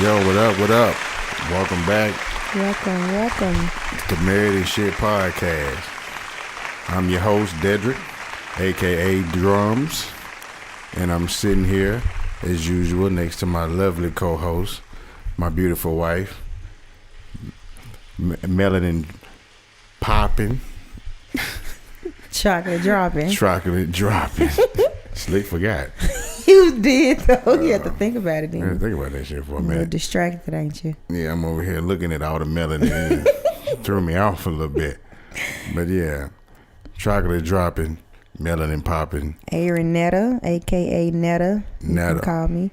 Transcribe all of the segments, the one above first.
Yo, what up, what up? Welcome back Welcome. to Married and Shit Podcast. I'm your host, Dedrick, a.k.a. Jrumz, and I'm sitting here, as usual, next to my lovely co-host, my beautiful wife, melanin popping. Chocolate dropping. Slick forgot. You did, though. You had to think about it, I didn't didn't you? think about that shit for a You're minute. distracted, ain't you? Yeah, I'm over here looking at all the melanin. Threw me off a little bit. But yeah, chocolate dropping, melanin popping. Aaron Netta, a.k.a. Netta. You Netta. can call me.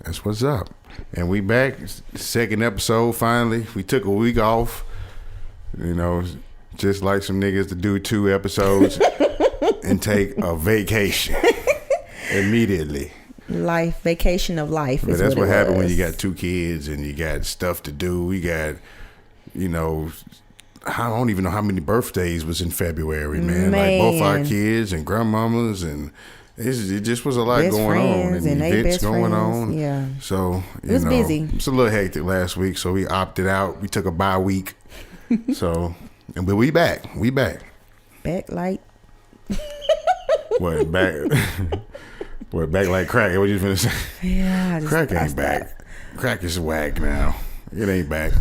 That's what's up. And we back. Second episode, finally. We took a week off. You know, just like some niggas to do 2 episodes and take a vacation immediately. Vacation of life. But Is that's what it happened when was. you got 2 kids and you got stuff to do. We got, you know, I don't even know how many birthdays was in February, man. Like both our kids and grandmamas, and it just was a lot Best going on friends and they events best going friends. on. Yeah. So It was busy. It's a little hectic last week, so we opted out. We took a bye week. But we back. We back. Backlight. What back? What back like crack? What you finna say? Yeah. Crack ain't back. Crack is whack now. It ain't back.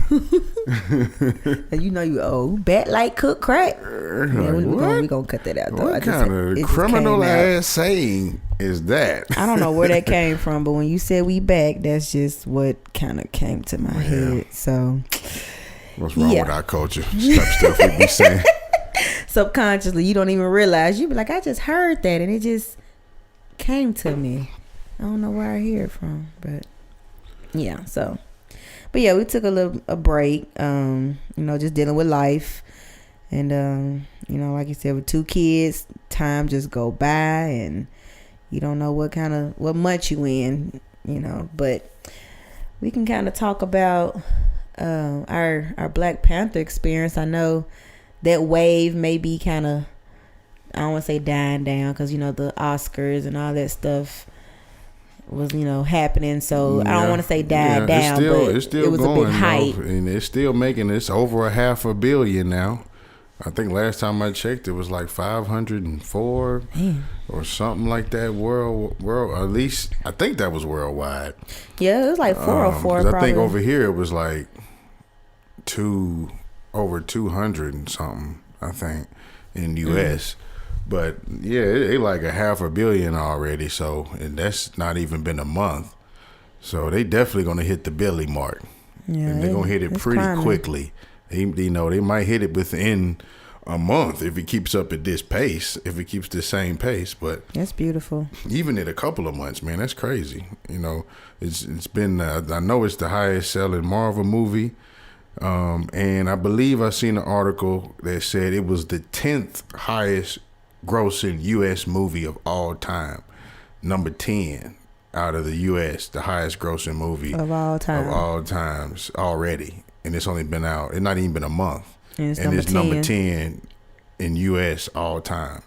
And you know you old. Backlight cook crack. Yeah, we gonna cut that out, though. What kind of it criminal just came out. ass saying is that? I don't know where that came from, but when you said we back, that's just what kind of came to my head. So What's wrong with our culture? Stuff we be saying. subconsciously, you don't even realize. You be like, I just heard that, and it just came to me. I don't know where I hear it from, but yeah. So, but yeah, we took a break. Just dealing with life, and like you said, with 2 kids, time just go by, and you don't know what month you in. But we can kind of talk about our Black Panther experience. I know that wave may be kind of, I don't want to say dying down, because the Oscars and all that stuff was happening. So I don't want to say died down, but it's still it was going, a big hype. and it's still making this over $500 million now. I think last time I checked, it was like 504 or something like that. World, at least I think that was worldwide. Yeah, it was like 404. I think over here it was like over 200 and something, I think, in the US. But yeah, it like $500 million already. So, and that's not even been a month. So they definitely gonna hit the Billy mark, and they're gonna hit it pretty quickly. They might hit it within a month if it keeps up at this pace, if it keeps the same pace. But that's beautiful. Even in a couple of months, man, that's crazy. It's been I know it's the highest selling Marvel movie. And I believe I seen an article that said it was the 10th highest grossing U.S. movie of all time. Number 10 out of the U.S., the highest grossing movie of all times already. And it's only been out, it's not even been a month. And it's number 10 in U.S. all time.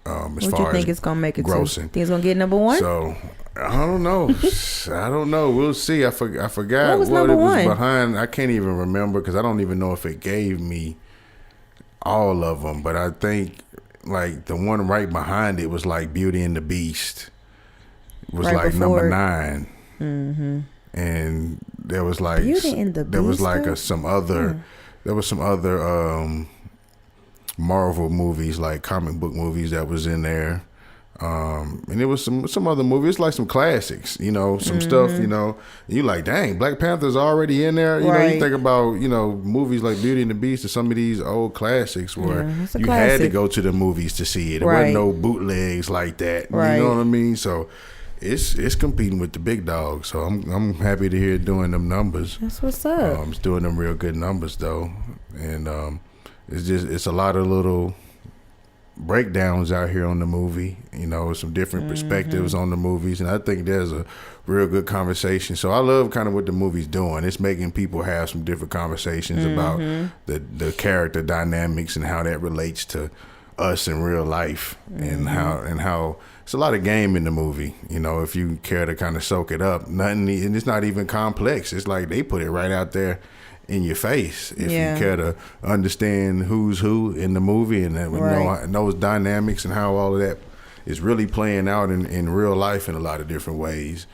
As what far you think as it's going to make it grossing. to? Think it's going to get number 1? So, I don't know. We'll see. I forgot What was what number it was 1? behind. I can't even remember because I don't even know if it gave me all of them. But I think like the one right behind it was like Beauty and the Beast. It was right like before. number 9. Mm-hmm. And there was like Beauty and the there was Beast, like though? there was some other Marvel movies, like comic book movies that was in there. And it was some other movies, like some classics, some stuff, you like, dang, Black Panther's already in there. You think about, movies like Beauty and the Beast or some of these old classics where you had to go to the movies to see it. There wasn't no bootlegs like that. Right. You know what I mean? So it's competing with the big dogs. So I'm happy to hear it doing them numbers. That's what's up. It's doing them real good numbers though. And it's a lot of little breakdowns out here on the movie, some different perspectives on the movies, and I think there's a real good conversation. So I love kind of what the movie's doing. It's making people have some different conversations about the character dynamics and how that relates to us in real life, and how it's a lot of game in the movie. You know, if you care to kind of soak it up, and it's not even complex. It's like they put it right out there in your face. If you care to understand who's who in the movie, and know those dynamics and how all of that is really playing out in real life in a lot of different ways.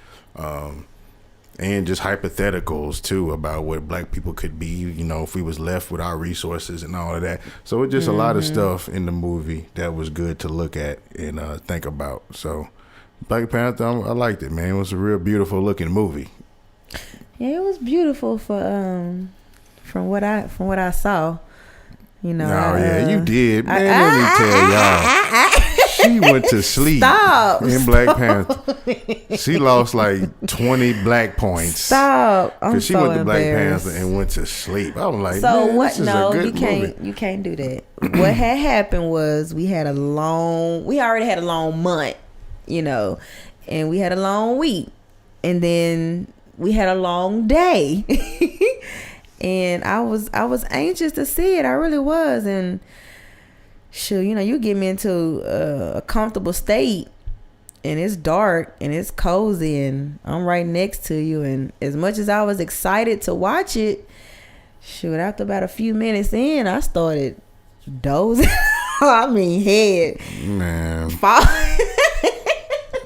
And just hypotheticals too about what black people could be, you know, if we was left with our resources and all of that. So it's just a lot of stuff in the movie that was good to look at and think about. So Black Panther, I liked it, man. It was a real beautiful looking movie. Yeah, it was beautiful from what I saw. You know. Oh yeah, you did, man. Let me tell y'all. She went to sleep in Black Panther. She lost like 20 black points. Stop. Because she went to Black Panther and went to sleep. I was like, so man, what? this is No, a good movie. You can't do that. What had happened was we already had a long month, you know, and we had a long week, and then we had a long day. And I was anxious to see it. I really was. And sure, you know, you get me into a comfortable state, and it's dark and it's cozy, and I'm right next to you. And as much as I was excited to watch it, shoot, after about a few minutes in, I started dozing. I mean, head. Man.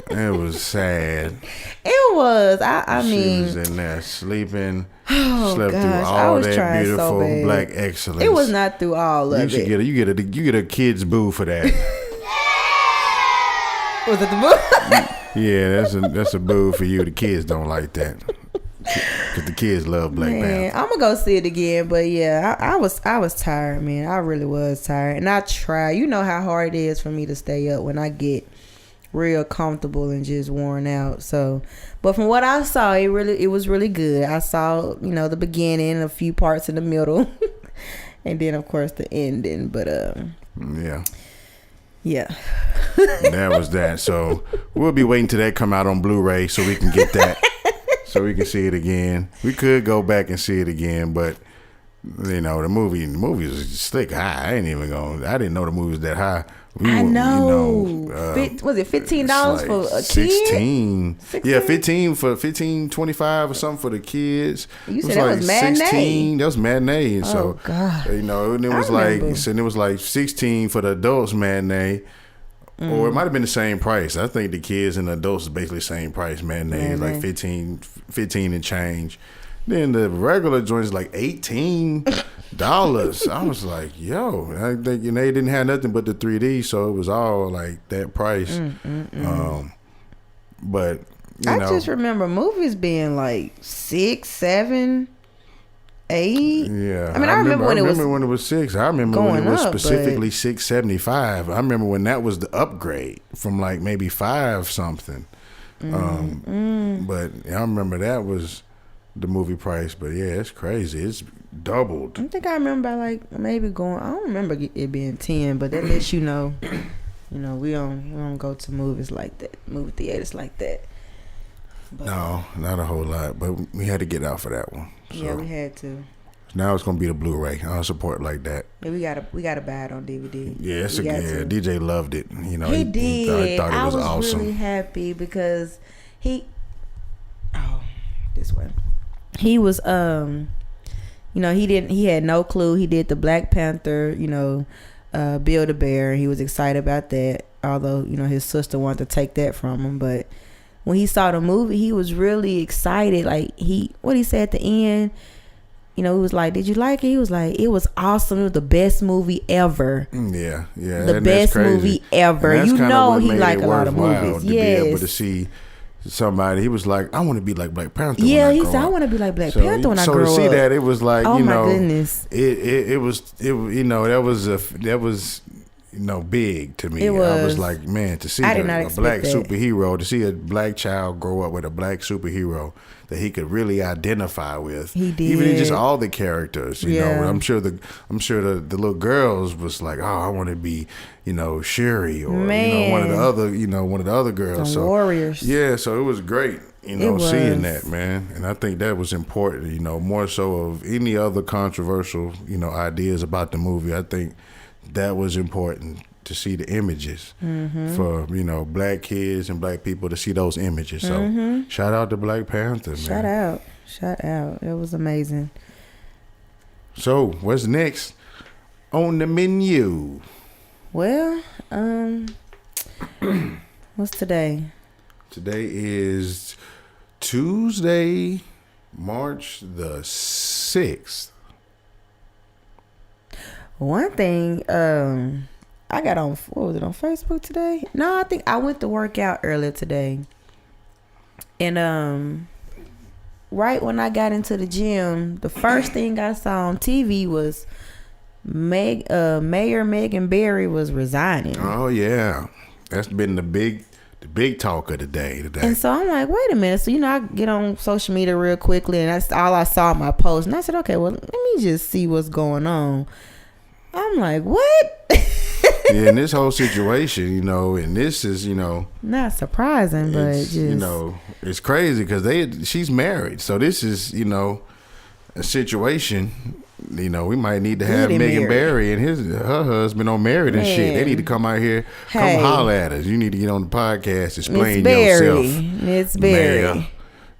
It was sad. It was. I mean, she was in there sleeping. Oh, slept gosh, through all that beautiful so black excellence. It was not through all of it. You get a kid's boo for that. Was it the boo? Yeah, that's a boo for you. The kids don't like that. Because the kids love Black Panther. I'm gonna go see it again, but yeah, I was tired, man. I really was tired, and I try. You know how hard it is for me to stay up when I get real comfortable and just worn out. So, but from what I saw, it was really good. I saw, you know, the beginning, a few parts in the middle, and then of course the ending. But yeah. That was that. So we'll be waiting till that come out on Blu-ray so we can get that, so we can see it again. We could go back and see it again, but you know the movie was slick high. I didn't know the movie was that high. I know. Was it $15 for a kid? 16. Yeah, 15 for 15.25 or something for the kids. You said that was matinee. 16. That was matinee. And so God. You know, and it was like 16 for the adults matinee. Or it might have been the same price. I think the kids and the adults is basically the same price. Matinee is like 15 and change. Then the regular joint is like $18. I was like, yo, I think they didn't have nothing but the 3D, so it was all like that price. But I just remember movies being like 6, 7, 8. Yeah, I mean, I remember when it was 6. I remember when it was specifically $6.75. I remember when that was the upgrade from like maybe 5 something. But I remember that was the movie price. But yeah, it's crazy. It's doubled. I think I remember like maybe going. I don't remember it being 10, but that lets you know. You know, we don't go to movies like that, movie theaters like that. But, no, not a whole lot. But we had to get out for that one. So yeah, we had to. Now it's gonna be the Blu-ray. I'll support like that. Yeah, we gotta buy it on DVD. Yeah, DJ loved it. You know, he did. He thought it was awesome. I was really happy because this way. He was you know, he had no clue. He did the Black Panther, you know, Build-A-Bear. He was excited about that, although, you know, his sister wanted to take that from him. But when he saw the movie, he was really excited. Like what he said at the end, you know, he was like, "Did you like it?" He was like, "It was awesome. It was the best movie ever." Yeah. The best movie ever. You know, he like a lot of movies. Yes. To be able to see somebody, he was like, I want to be like Black Panther. Yeah, he said, I want to be like Black Panther when I grow up. So to see that, it was like, oh you my know, goodness, it was you know, that was you know, big to me. I was like, man, to see a black superhero, to see a black child grow up with a black superhero that he could really identify with. He did. Even in just all the characters, you know. I'm sure the little girls was like, oh, I want to be, you know, Shuri or you know, one of the other girls. Some warriors. Yeah, so it was great, you know, seeing that, man. And I think that was important, you know, more so of any other controversial, you know, ideas about the movie. I think that was important to see the images for, you know, black kids and black people to see those images. So shout out to Black Panther, man. Shout out. It was amazing. So what's next on the menu? Well, what's today? Today is Tuesday, March the 6th. One thing, I got on, what was it, on Facebook today? No, I think I went to work out earlier today. And right when I got into the gym, the first thing I saw on TV was Mayor Megan Barry was resigning. Oh yeah, that's been the big talk of the day today. And so I'm like, wait a minute. So, you know, I get on social media real quickly, and that's all I saw in my post. And I said, okay, well, let me just see what's going on. I'm like, what? Yeah, and this whole situation, you know, and this is, you know, not surprising, but just, you know, it's crazy because she's married. So this is, you know, a situation. You know, we might need to have Megan Barry and her husband on Married and shit. They need to come out here, come holler at us. You need to get on the podcast, explain yourself. Miss Barry.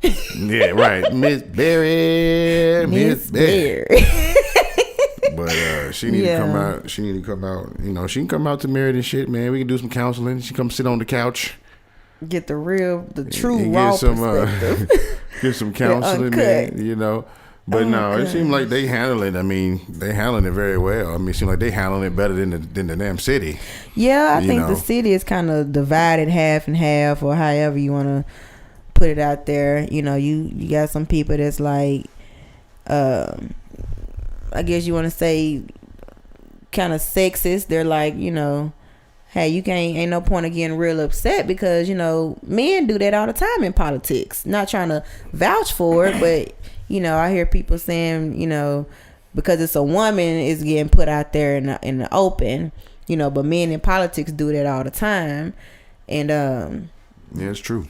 Yeah, right. Miss Barry. Miss Barry. But she need to come out. She need to come out. You know, she can come out to Married and shit, man. We can do some counseling. She come sit on the couch. Get the true raw perspective. Get some counseling, man. You know. But no, it seemed like they handle it. I mean, they handling it very well. I mean, it seemed like they handling it better than the damn city. Yeah, I think the city is kind of divided half and half, or however you want to put it out there. You know, you got some people that's like, I guess you want to say, kind of sexist. They're like, you know, hey, ain't no point of getting real upset because, you know, men do that all the time in politics. Not trying to vouch for it, but. You know, I hear people saying, you know, because it's a woman, it's getting put out there in the open, you know, but men in politics do that all the time. And, yeah, it's true.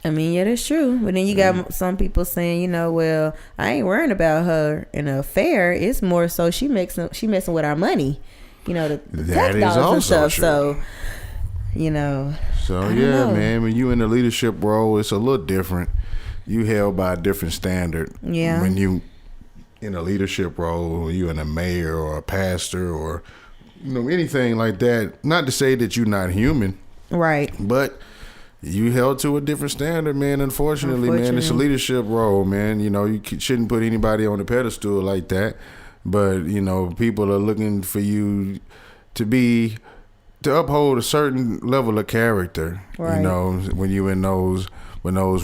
I mean, yeah, that's true. But then you got some people saying, you know, well, I ain't worrying about her in an affair. It's more so she messing with our money, you know, the tax dollars and stuff. True. So, you know. So, yeah, man, when you in a leadership role, it's a little different. You held by a different standard. Yeah. When you in a leadership role, or you in a mayor or a pastor or, you know, anything like that. Not to say that you're not human. Right. But you held to a different standard, man. Unfortunately, man, it's a leadership role, man. You know, you shouldn't put anybody on a pedestal like that. But, you know, people are looking for you to uphold a certain level of character, right. You know, when you in those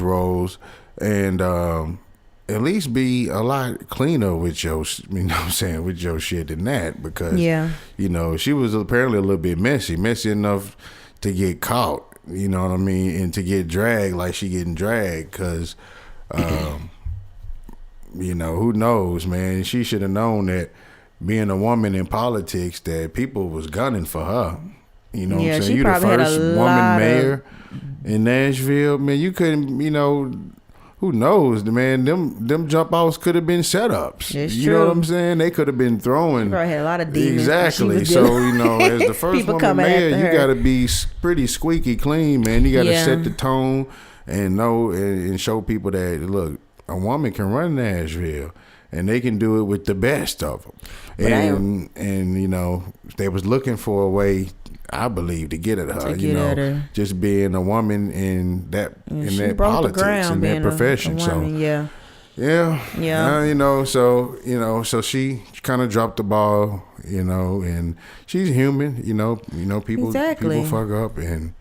roles. And at least be a lot cleaner with your, you know what I'm saying, with your shit than that. Because, you know, she was apparently a little bit messy enough to get caught, you know what I mean, and to get dragged like she getting dragged. Because, you know, who knows, man. She should have known that being a woman in politics, that people was gunning for her. You know what I'm saying? You the first woman mayor in Nashville. Man, you couldn't, you know, who knows, man? Them jump outs could have been setups. You know what I'm saying? They could have been throwing. Probably had a lot of demons. Exactly. So, you know, as the first woman mayor, you got to be pretty squeaky clean, man. You got to set the tone and know and show people that, look, a woman can run Nashville. And they can do it with the best of them. And you know, they was looking for a way, I believe, to get at her. You know, just being a woman in that politics in that profession. You know, so she kind of dropped the ball. You know, and she's human. You know, people fuck up, and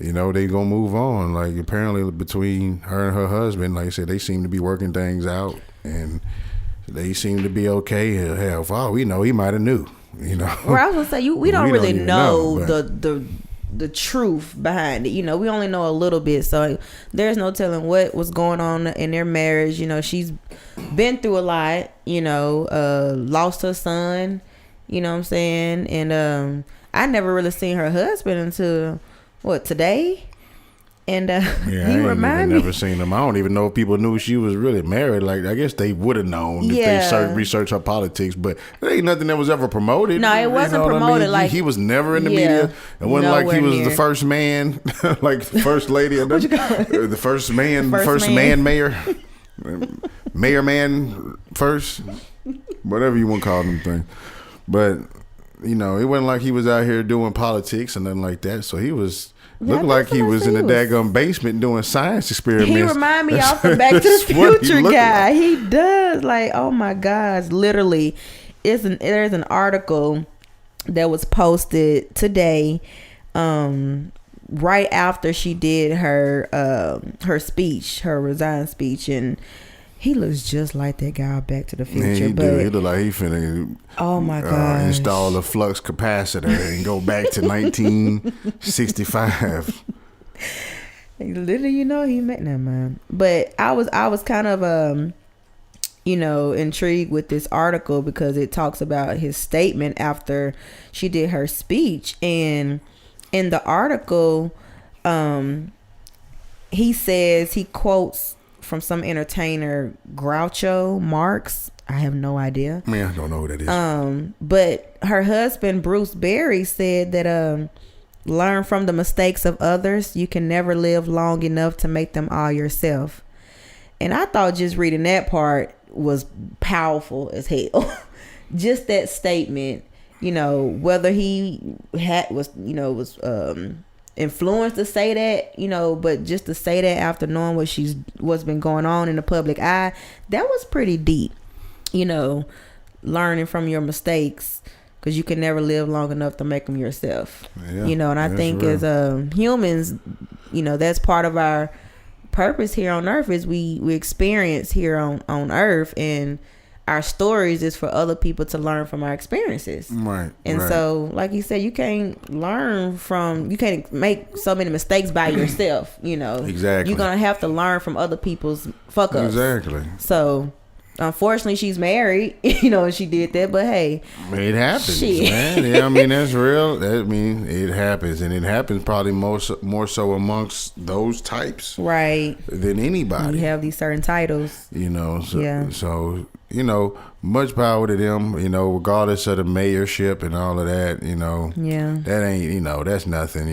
you know they gonna move on. Like apparently between her and her husband, like I said, they seem to be working things out. And they seem to be okay. Hell, for all we know, he might have knew. You know. Well, I was gonna say we don't really know the truth behind it. You know, we only know a little bit, so there's no telling what was going on in their marriage. You know, she's been through a lot. You know, lost her son. You know what I'm saying? And I never really seen her husband until today. And yeah, he I reminded me. never seen him. I don't even know if people knew she was really married. Like, I guess they would have known if they researched her politics, but there ain't nothing that was ever promoted. No, it wasn't promoted. I mean? Like, he was never in the media. It wasn't like he was the first man, like the first lady, of the first man, mayor, man first, whatever you want to call them things. But it wasn't like he was out here doing politics and nothing like that. So he was. Looked like he was in the daggum basement doing science experiments. He remind me of the Back to the Future guy. Like. He does. Like, oh my gosh, literally, there's an article that was posted today, right after she did her speech, her resign speech, and he looks just like that guy Back to the Future. Yeah, he look like he finna. Oh my god! Install a flux capacitor and go back to 1965. Literally, he met that man. But I was kind of intrigued with this article because it talks about his statement after she did her speech, and in the article, he quotes from some entertainer, Groucho Marx. I have no idea. Man, I don't know who that is. But her husband, Bruce Berry, said that learn from the mistakes of others. You can never live long enough to make them all yourself. And I thought just reading that part was powerful as hell. Just that statement, whether he was influenced to say that, but just to say that after knowing what's been going on in the public eye, that was pretty deep. Learning from your mistakes, because you can never live long enough to make them yourself. Yeah, and I think real. As humans, that's part of our purpose here on earth is we experience here on earth, and our stories is for other people to learn from our experiences. Right. And so, like you said, you can't make so many mistakes by yourself, Exactly. You're going to have to learn from other people's fuck ups. Exactly. So, unfortunately, she's married, and she did that, but hey. It happens, man. Yeah, I mean, that's real. It happens, and it happens probably more so amongst those types. Right. Than anybody. You have these certain titles. So much power to them, regardless of the mayorship and all of that, Yeah. That ain't, that's nothing,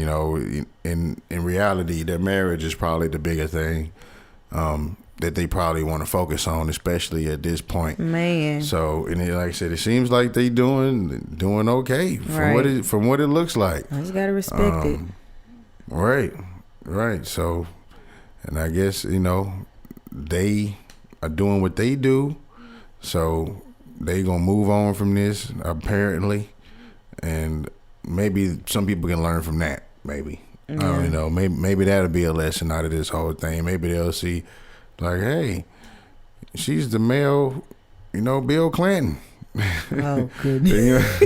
in reality, their marriage is probably the bigger thing. That they probably want to focus on, especially at this point. Man. So, and like I said, it seems like they doing okay from what it looks like. I just gotta respect it. Right. So, and I guess they are doing what they do. So they gonna move on from this apparently, and maybe some people can learn from that. Maybe I don't know. Maybe that'll be a lesson out of this whole thing. Maybe they'll see. Like, hey, she's the male, Bill Clinton. Oh, goodness.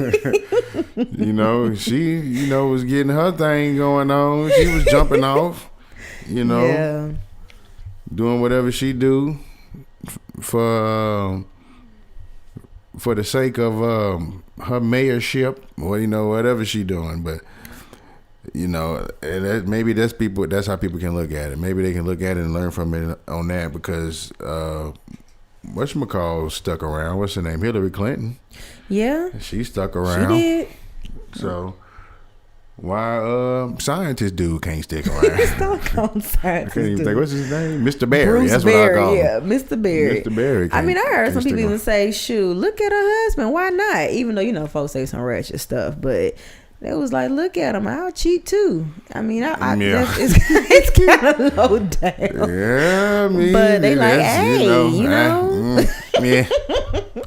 She, was getting her thing going on. She was jumping off, Yeah. doing whatever she do for the sake of her mayorship or, whatever she doing. But, and maybe that's how people can look at it. Maybe they can look at it and learn from it on that because whatchamacall stuck around. What's her name? Hillary Clinton. Yeah. She stuck around. She did. So why scientist dude can't stick around? Don't call him scientist. I can't even think. What's his name? Mr. Barry. Bruce That's Barry, what I call him. Yeah, Mr. Barry. Mr. Barry. I heard some people even say, shoot, look at her husband. Why not? Even though, folks say some ratchet stuff, but they was like, look at him. I'll cheat too. It's kind of low down. Yeah, but they like, hey,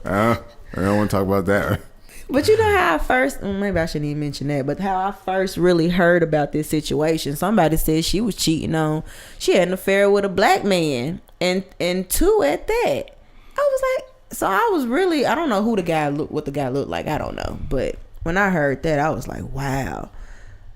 I don't want to talk about that. But how I first, maybe I shouldn't even mention that, but how I first really heard about this situation, somebody said she was cheating on, she had an affair with a black man, and two at that. I was like, so I was really, I don't know what the guy looked like, I don't know, but when I heard that, I was like, wow.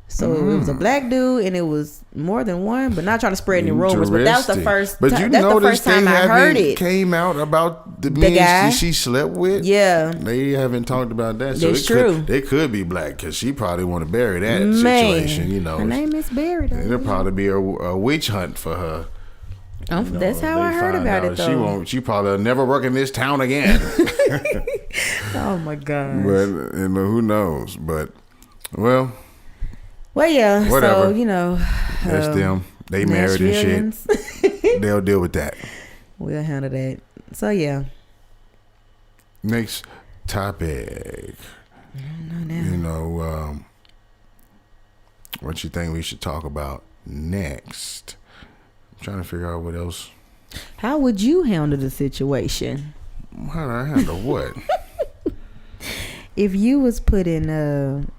So it was a black dude, and it was more than one, but not trying to spread any rumors. But that was the first. But you that's the notice first time I heard it. Came out about the men guy she slept with. Yeah, they haven't talked about that. So that's true. They could be black because she probably want to bury that situation. You know, her name is Barry. It'll probably be a witch hunt for her. That's how I heard about it. Though she probably never work in this town again. Oh my god! But who knows? But well, yeah. Whatever. So that's them. They married and shit. They'll deal with that. We'll handle that. So yeah. Next topic. I don't know now. What you think we should talk about next? I'm trying to figure out what else. How would you handle the situation? How do I handle what? If you was put in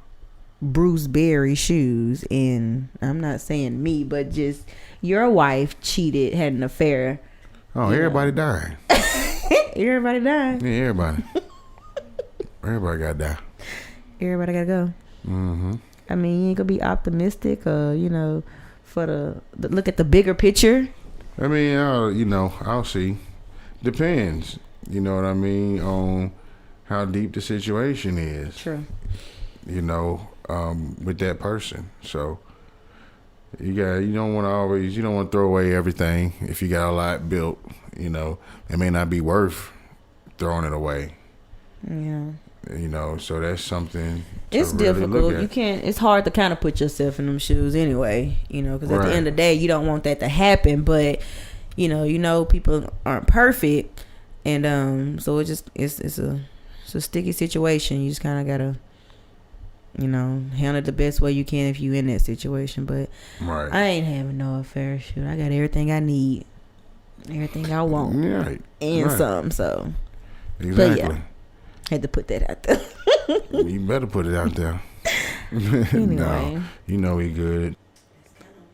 Bruce Berry's shoes, and I'm not saying me, but just your wife cheated, had an affair. Oh, everybody died. Everybody died. Yeah, everybody. Everybody got to die. Everybody got to go. Mm-hmm. I mean, you ain't gonna be optimistic, for the look at the bigger picture. I mean, I'll see. Depends. You know what I mean, on how deep the situation is. True. With that person. So you don't want to throw away everything if you got a lot built. It may not be worth throwing it away. Yeah. So that's something. It's really difficult. You can't. It's hard to kind of put yourself in them shoes anyway. Because at the end of the day, you don't want that to happen. But people aren't perfect, and so it's a sticky situation. You just kind of gotta, handle it the best way you can if you in that situation. But I ain't having no affair. Shoot, I got everything I need, everything I want, and some. So exactly. But yeah, had to put that out there. You better put it out there. Anyway. No, we good.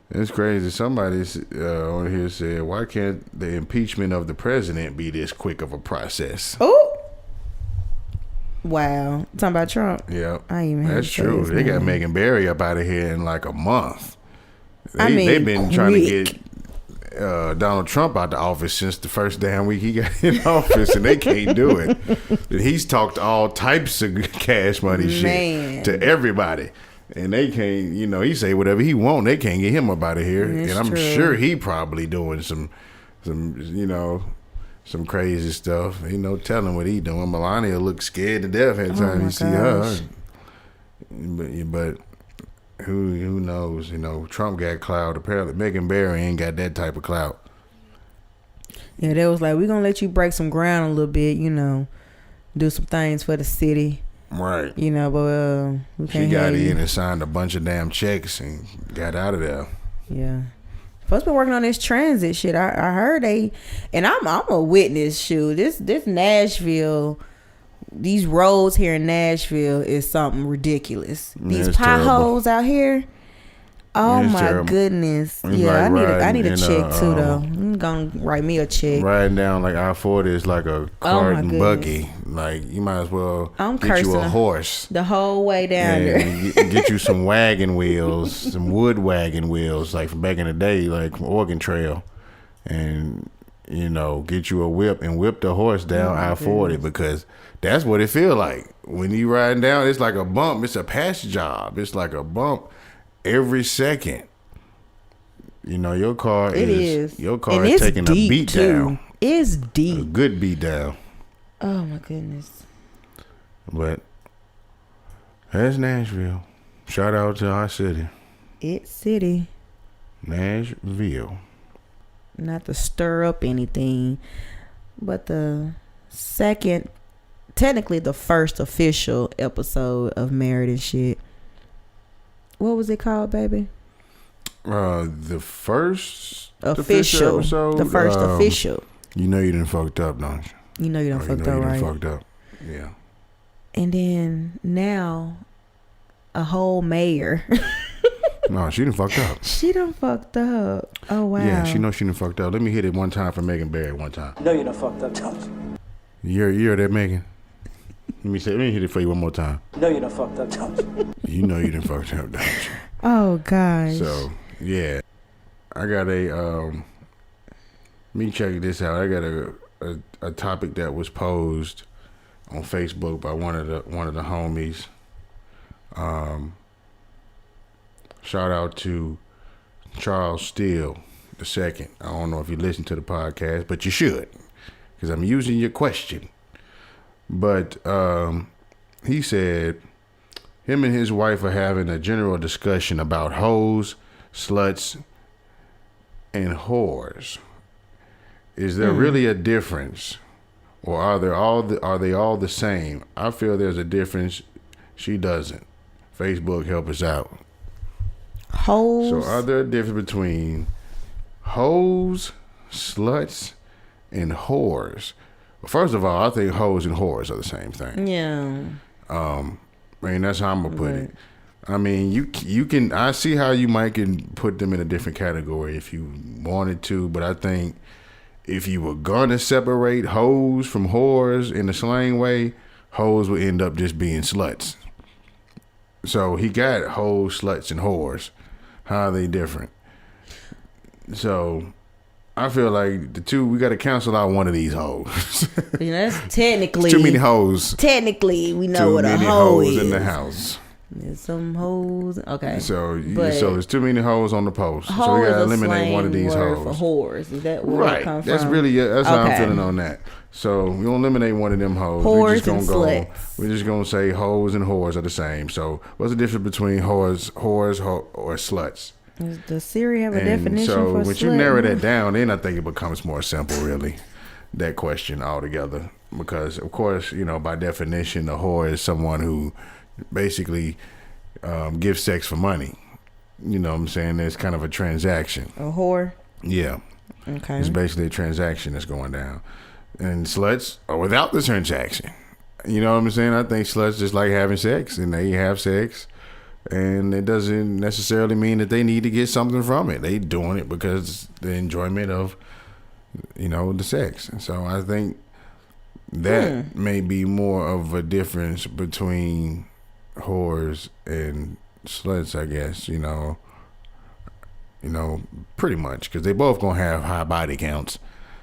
It's crazy. Somebody on here said, why can't the impeachment of the president be this quick of a process? Oh, wow. Talking about Trump? Yeah. I ain't even That's true. They got Megan Barry up out of here in like a month. They've been trying to get Donald Trump out the office since the first damn week he got in office, and they can't do it. And he's talked all types of cash money shit to everybody, and they can't. He say whatever he want. They can't get him up out of here. That's and I'm true. sure he probably doing some crazy stuff. Telling what he doing. Melania looked scared to death every time you see her. But who knows? Trump got clout. Apparently, Megan Barry ain't got that type of clout. Yeah, they was like, we're gonna let you break some ground a little bit. Do some things for the city. Right. But we can't. She got in and signed a bunch of damn checks and got out of there. Yeah. Folks been working on this transit shit. I heard and I'm a witness. Shoot, this Nashville. These roads here in Nashville is something ridiculous. These potholes out here. Oh my terrible. Goodness! Yeah, I need a check too though. I'm gonna write me a check. Riding down like I-40 is like a cart and buggy. Like you might as well get you a horse the whole way down there. Get you some wagon wheels, some wood wagon wheels, like from back in the day, like from Oregon Trail, and get you a whip and whip the horse down I-40 because that's what it feel like when you riding down. It's like a bump. It's a patch job. It's like a bump every second. Your car is taking a beat down. It's deep. A good beat down. Oh my goodness. But that's Nashville. Shout out to our city. It's city. Nashville. Not to stir up anything, but technically the first official episode of Married and Shit. What was it called, baby? The first official episode. The first official. You done fucked up, don't you? You done fucked up, right? Fucked up. Yeah. And then now, a whole mayor. No, she done fucked up. She done fucked up. Oh wow. Yeah, she knows she done fucked up. Let me hit it one time for Megan Barry. One time. No, you done fucked up, don't you? You're that Megan. Let me hit it for you one more time. No, you done fucked up, don't you? You know you done fucked up, don't you? Oh gosh. So yeah, I got me check this out. I got a topic that was posed on Facebook by one of the homies. Shout out to Charles Steele II. I don't know if you listen to the podcast, but you should, because I'm using your question. But he said him and his wife are having a general discussion about hoes, sluts, and whores. Is there really a difference, or are they all the same? I feel there's a difference. She doesn't. Facebook, help us out. Hoes. So are there a difference between hoes, sluts, and whores? Well, first of all, I think hoes and whores are the same thing. Yeah. I mean, that's how I'm gonna put it. I mean, you can. I see how you might can put them in a different category if you wanted to, but I think if you were gonna separate hoes from whores in the slang way, hoes would end up just being sluts. So he got hoes, sluts, and whores. How are they different? So I feel like the two, we got to cancel out one of these hoes. You know, that's technically too many hoes. Technically, we know too what a many hoe hoes is. in the house. There's some hoes. Okay. So there's too many hoes on the post. So we got to eliminate one of these hoes. For whores. Is that where it come from? That's really that's how I'm feeling on that. So we gonna eliminate one of them hoes. Whores and sluts. We're just gonna say hoes and whores are the same. So what's the difference between whores or sluts? Does Siri have a definition so for when slut? you narrow that down, then I think it becomes more simple, really, that question altogether. Because of course, you know, by definition, a whore is someone who basically gives sex for money. You know what I'm saying? It's kind of a transaction. A whore? Yeah. Okay. It's basically a transaction that's going down. And sluts are without the transaction. You know what I'm saying? I think sluts just like having sex, and they have sex, and it doesn't necessarily mean that they need to get something from it. They doing it because the enjoyment of, you know, the sex. And so I think that may be more of a difference between whores and sluts, I guess, you know, pretty much, because they both gonna have high body counts.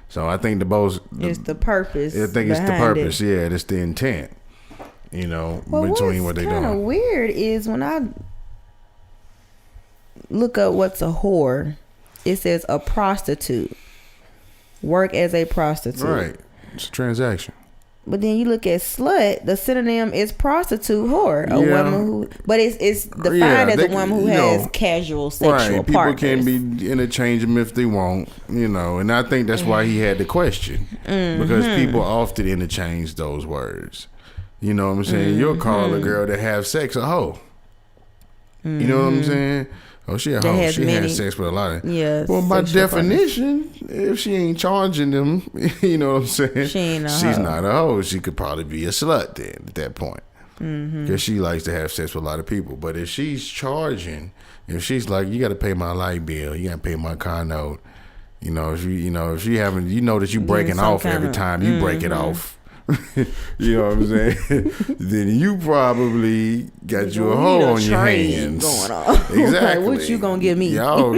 So I think it's the purpose. I think it's the purpose. Yeah, it's the intent. You know, between what they doing. What's kind of weird is when I look up what's a whore, it says a prostitute, work as a prostitute. Right, it's a transaction. But then you look at slut, the synonym is prostitute, whore, a woman who, but it's defined as a woman who has casual sexual partners. People can be interchange them if they want, you know, and I think that's why he had the question, because people often interchange those words. You know what I'm saying? You'll call a girl that have sex a hoe. You know what I'm saying? Oh, she a hoe. She has sex with a lot of. Yeah. Well, by definition, if she ain't charging them, you know what I'm saying? She's not a hoe. She could probably be a slut then at that point, because she likes to have sex with a lot of people. But if she's charging, if she's like, you got to pay my light bill, you got to pay my car note. You know, if she having, you know that you breaking off every time you break it off. You know what I'm saying? Then you probably got you a hoe on your hands. Going on. Exactly. What you gonna give me? Y'all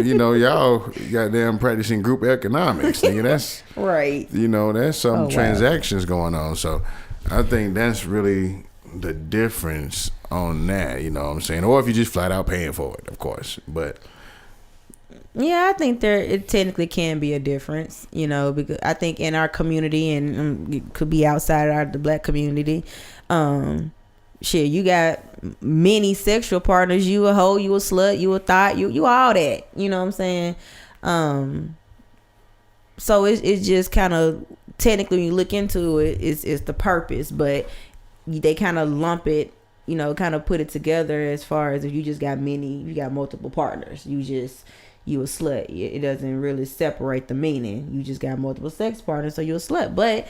goddamn practicing group economics, nigga. That's right. You know, that's some transactions going on. So I think that's really the difference on that. You know what I'm saying? Or if you just flat out paying for it, of course. But yeah, I think it technically can be a difference, you know, because I think in our community, and it could be outside the black community, you got many sexual partners. You a hoe, you a slut, you a thought, you all that, you know what I'm saying? So it's just kind of, technically when you look into it, it's the purpose, but they kind of lump it, you know, kind of put it together as far as if you just got you got multiple partners, you a slut. It doesn't really separate the meaning. You just got multiple sex partners, so you're a slut. But,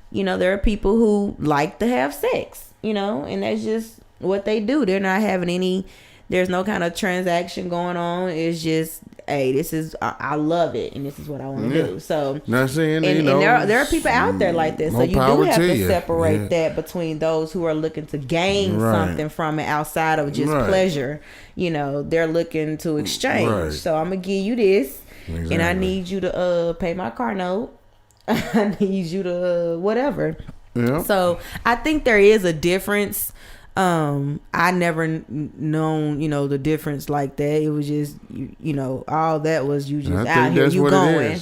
you know, there are people who like to have sex, you know, and that's just what they do. They're not having there's no kind of transaction going on. It's just, hey, this is I love it, and this is what I want to do. So not saying, and there are people out there like this. So you do have to separate that between those who are looking to gain something from it outside of just pleasure. They're looking to exchange. Right. So I'm gonna give you this, and I need you to pay my car note. I need you to whatever. Yeah. So I think there is a difference. I never known, the difference like that. It was just, all that was you just out here, you going.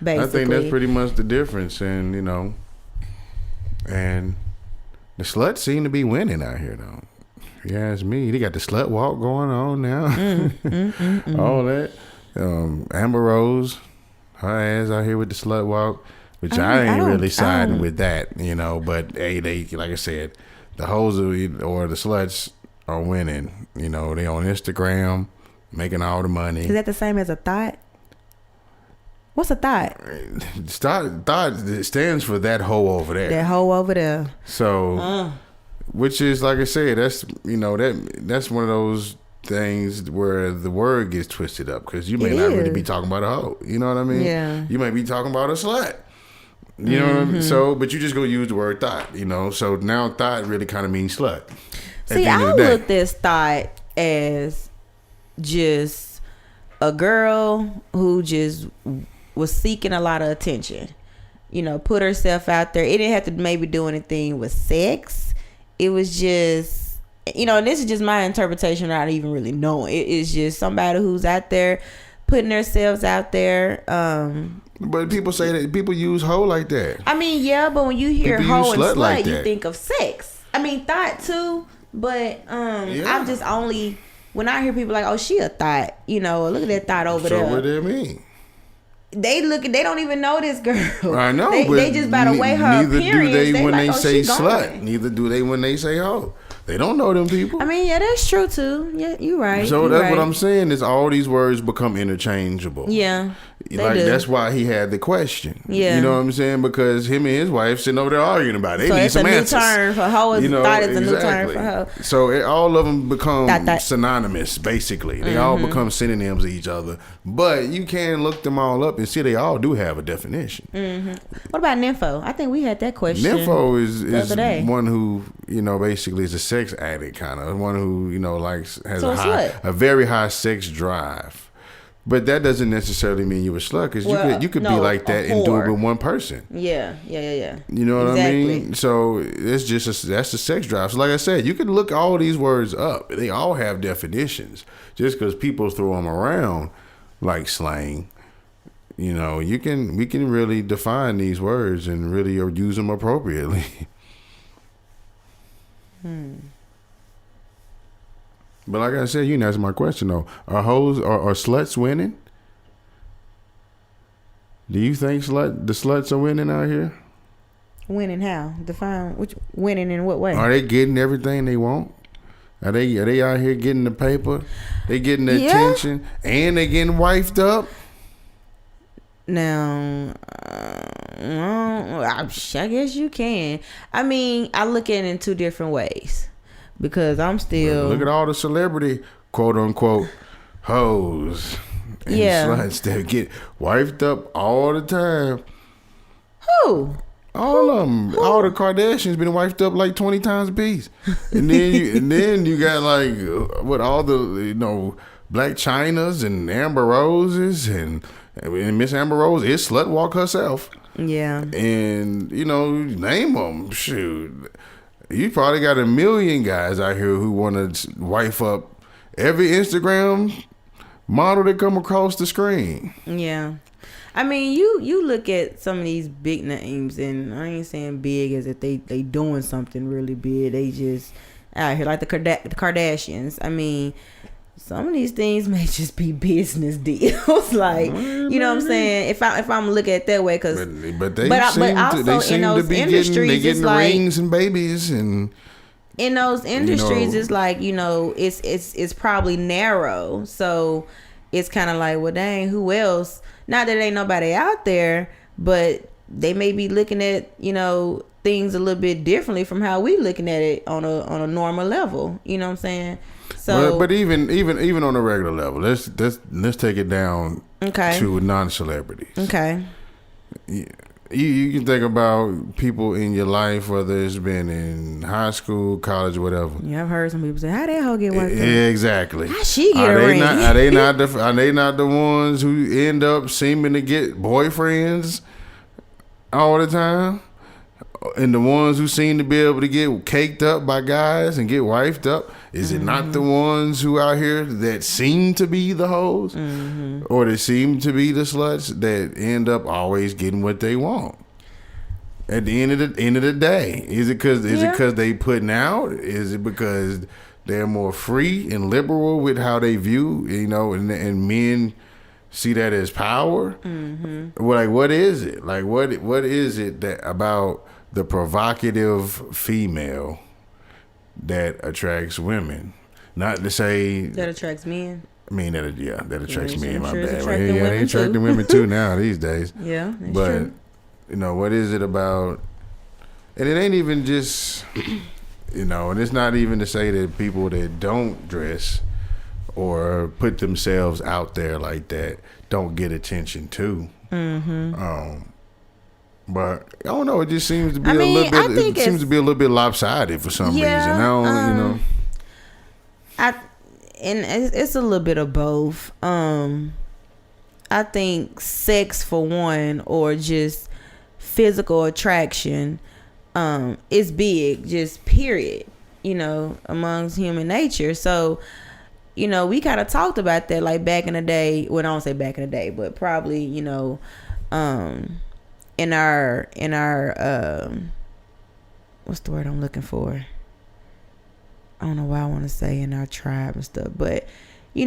Basically. I think that's pretty much the difference. And, and the sluts seem to be winning out here, though. If you ask me, they got the slut walk going on now. All that. Amber Rose, her ass out here with the slut walk, which I ain't really siding with that, but hey, they, like I said, the hoes or the sluts are winning. They on Instagram making all the money. Is that the same as a thought? What's a thought? Thought stands for that hoe over there. That hoe over there. So, which is, like I said, that's that's one of those things where the word gets twisted up, because you may not really be talking about a hoe. You know what I mean? Yeah. You might be talking about a slut. You know what I mean? So, but you just go use the word thought, So now thought really kind of means slut. See, I look at this thought as just a girl who just was seeking a lot of attention. Put herself out there. It didn't have to maybe do anything with sex. It was just, and this is just my interpretation, not even really knowing. It is just somebody who's out there putting themselves out there. But people say that people use hoe like that. I mean, yeah, but when you hear hoe and slut, like you think of sex. I mean, thought too, but I'm just only, when I hear people like, oh, she a thought, look at that thought over there. So what do they mean? They don't even know this girl. I know, they just by the way her appearance. Neither do they when like, they say slut. Neither do they when they say hoe. They don't know them people. I mean, yeah, that's true too. Yeah, you're right. So that's what I'm saying, is all these words become interchangeable. Yeah. Like do. That's why he had the question. Yeah. You know what I'm saying? Because him and his wife sitting over there arguing about it. They need some answers. So it's a new term for hoe. Thought it's a new term for hoe. So all of them become synonymous, basically. They all become synonyms of each other. But you can look them all up and see they all do have a definition. What about nympho? I think we had that question. Nympho is one who, basically is a sex addict, kind of. One who, has a very high sex drive. But that doesn't necessarily mean you're a slut, because you could be like that and do it with one person. Yeah. You know what I mean? So it's just that's a sex drive. So like I said, you can look all these words up. They all have definitions. Just because people throw them around like slang, we can really define these words and really use them appropriately. But like I said, you didn't answer my question though. Are hoes are sluts winning? Do you think the sluts are winning out here? Winning how? Define which winning in what way? Are they getting everything they want? Are they out here getting the paper? They getting the attention, and they getting wifed up? Now, I guess you can. I mean, I look at it in two different ways. Because I'm still... Look at all the celebrity, quote unquote, hoes and sluts that get wifed up all the time. Who? All of them. Who? All the Kardashians been wifed up like 20 times a piece. And then you got like, all the, Black Chynas and Amber Roses and Miss Amber Rose is slut walk herself. Yeah. And, name them. Shoot. You probably got a million guys out here who want to wife up every Instagram model that come across the screen. Yeah. I mean, you look at some of these big names, and I ain't saying big as if they doing something really big. They just out here like the Kardashians. I mean, some of these things may just be business deals, like you know what I'm saying. If I'm looking at it that way, because they seem to be getting like, rings and babies, and in those industries, it's like it's probably narrow, so it's kind of like, well, dang, who else? Not that ain't nobody out there, but they may be looking at things a little bit differently from how we looking at it on a normal level. You know what I'm saying? So, but even on a regular level, let's take it down to non-celebrities. Okay. You can think about people in your life, whether it's been in high school, college, whatever. Yeah, I've heard some people say, "How that hoe get worked?" Yeah, exactly. How she get a ring? Are they not the ones who end up seeming to get boyfriends all the time? And the ones who seem to be able to get caked up by guys and get wifed up, is it not the ones who out here that seem to be the hoes, or they seem to be the sluts that end up always getting what they want? At the end of the day, is it because they putting out? Is it because they're more free and liberal with how they view, and men see that as power? Like, what is it? Like, what is it that about the provocative female that attracts women? Not to say that attracts men. I mean, that attracts men. My sure bad. They attracting women too now these days. Yeah, that's but true. What is it about? And it ain't even just, and it's not even to say that people that don't dress or put themselves out there like that don't get attention too. But I don't know. It just seems to be a little bit. It seems to be a little bit lopsided for some reason. I don't, And it's a little bit of both. I think sex for one, or just physical attraction, is big. Just period. Amongst human nature. So, we kind of talked about that like back in the day. Well, I don't say back in the day, but probably in our what's the word I'm looking for? I don't know why I want to say in our tribe and stuff, but we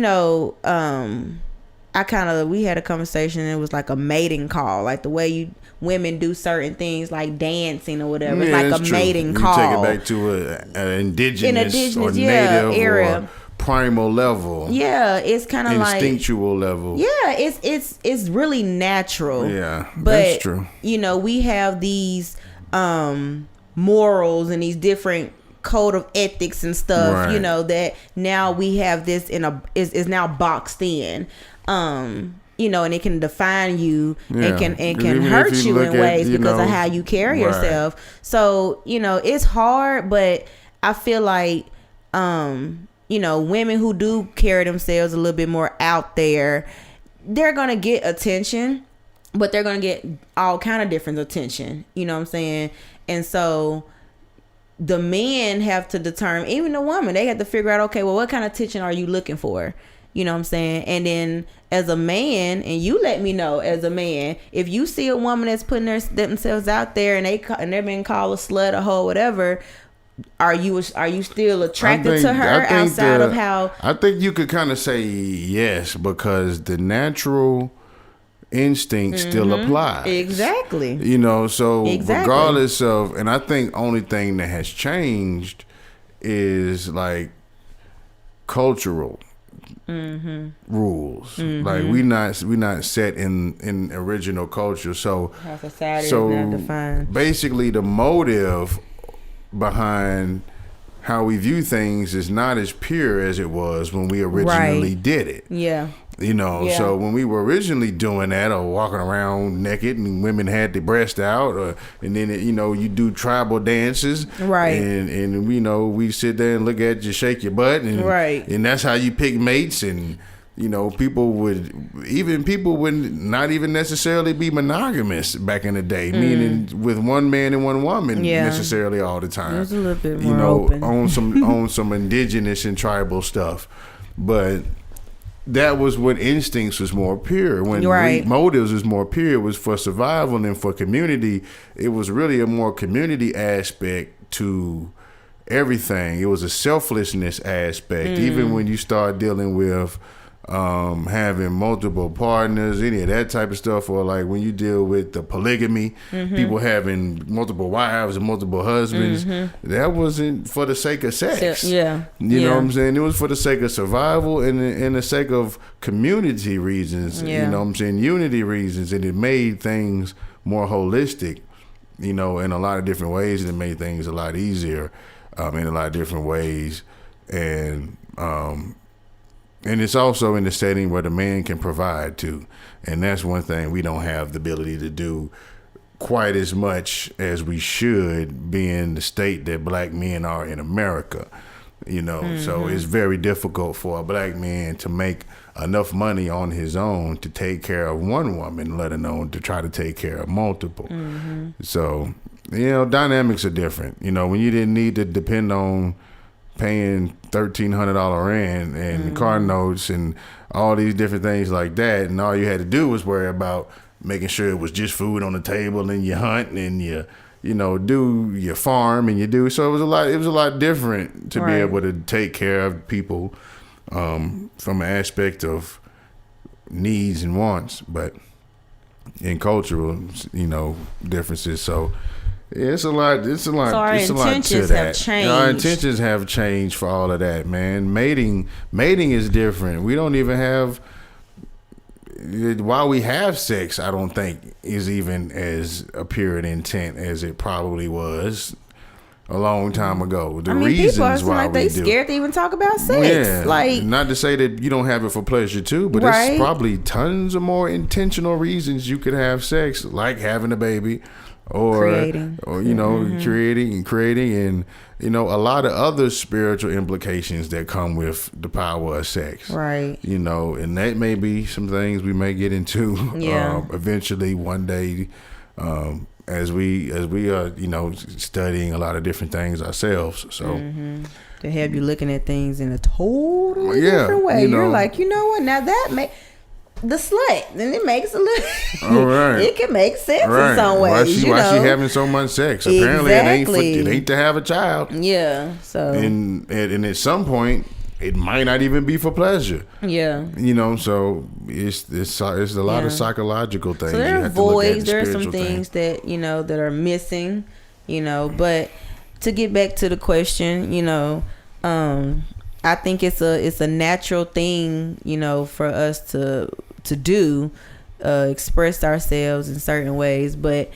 had a conversation, and it was like a mating call, like the way women do certain things like dancing or whatever. It's like a mating call. You take it back to an indigenous or native area. Or primal level. Yeah, it's kind of like instinctual level. Yeah, it's really natural. Yeah, but that's true. We have these morals and these different code of ethics and stuff. Right. That now we have this is now boxed in. And it can define you and can hurt you in ways because of how you carry yourself. So it's hard, but I feel like women who do carry themselves a little bit more out there, they're going to get attention, but they're going to get all kind of different attention. You know what I'm saying? And so the men have to determine, even the woman, they have to figure out, okay, well, what kind of attention are you looking for? You know what I'm saying? And then as a man, and you let me know as a man, if you see a woman that's putting themselves out there and they're being called a slut, a hoe, whatever, are you still attracted to her outside of how? I think you could kind of say yes, because the natural instinct still applies. Exactly. So regardless of, and I think only thing that has changed is like cultural rules. Like we not set in original culture. So how society is now defined. Basically, the motive behind how we view things is not as pure as it was when we originally did it. Yeah. So when we were originally doing that, or walking around naked and women had the breast out, and then you do tribal dances, right? And we sit there and look at you, shake your butt, and and that's how you pick mates. And people would not even necessarily be monogamous back in the day, meaning with one man and one woman necessarily all the time. It was a little bit more open. on some indigenous and tribal stuff, but that was when instincts was more pure. When motives was more pure, it was for survival and for community. It was really a more community aspect to everything. It was a selflessness aspect. Even when you start dealing with having multiple partners, any of that type of stuff, or like when you deal with the polygamy, people having multiple wives and multiple husbands, that wasn't for the sake of sex. You know what I'm saying? It was for the sake of survival and the sake of community reasons. You know what I'm saying? Unity reasons, and it made things more holistic, in a lot of different ways, and it made things a lot easier in a lot of different ways. And And it's also in the setting where the man can provide too. And that's one thing we don't have the ability to do quite as much as we should, being the state that black men are in America. So it's very difficult for a black man to make enough money on his own to take care of one woman, let alone to try to take care of multiple. So, dynamics are different. When you didn't need to depend on paying $1,300 rent and car notes and all these different things like that, and all you had to do was worry about making sure it was just food on the table, and you hunt and you do your farm and you do. So it was a lot different to be able to take care of people from an aspect of needs and wants, but in cultural, differences. So it's a lot. So our intentions have changed. Our intentions have changed for all of that, man. Mating is different. We don't even have. While we have sex, I don't think is even as a pure intent as it probably was a long time ago. The reasons people are why like they scared to even talk about sex. Yeah, like, not to say that you don't have it for pleasure too, but it's probably tons of more intentional reasons you could have sex, like having a baby, or creating, and a lot of other spiritual implications that come with the power of sex. Right. And that may be some things we may get into eventually one day, as we are, studying a lot of different things ourselves. So to have you looking at things in a totally different way. You're like, what? Now that the slut, and it makes a little. All right. It can make sense in some ways. Why she having so much sex? Apparently, it ain't to have a child. Yeah. So and at some point, it might not even be for pleasure. Yeah. So it's a lot of psychological things. So there are voids. There are some things that that are missing. But to get back to the question, I think it's a natural thing, for us to do, express ourselves in certain ways. But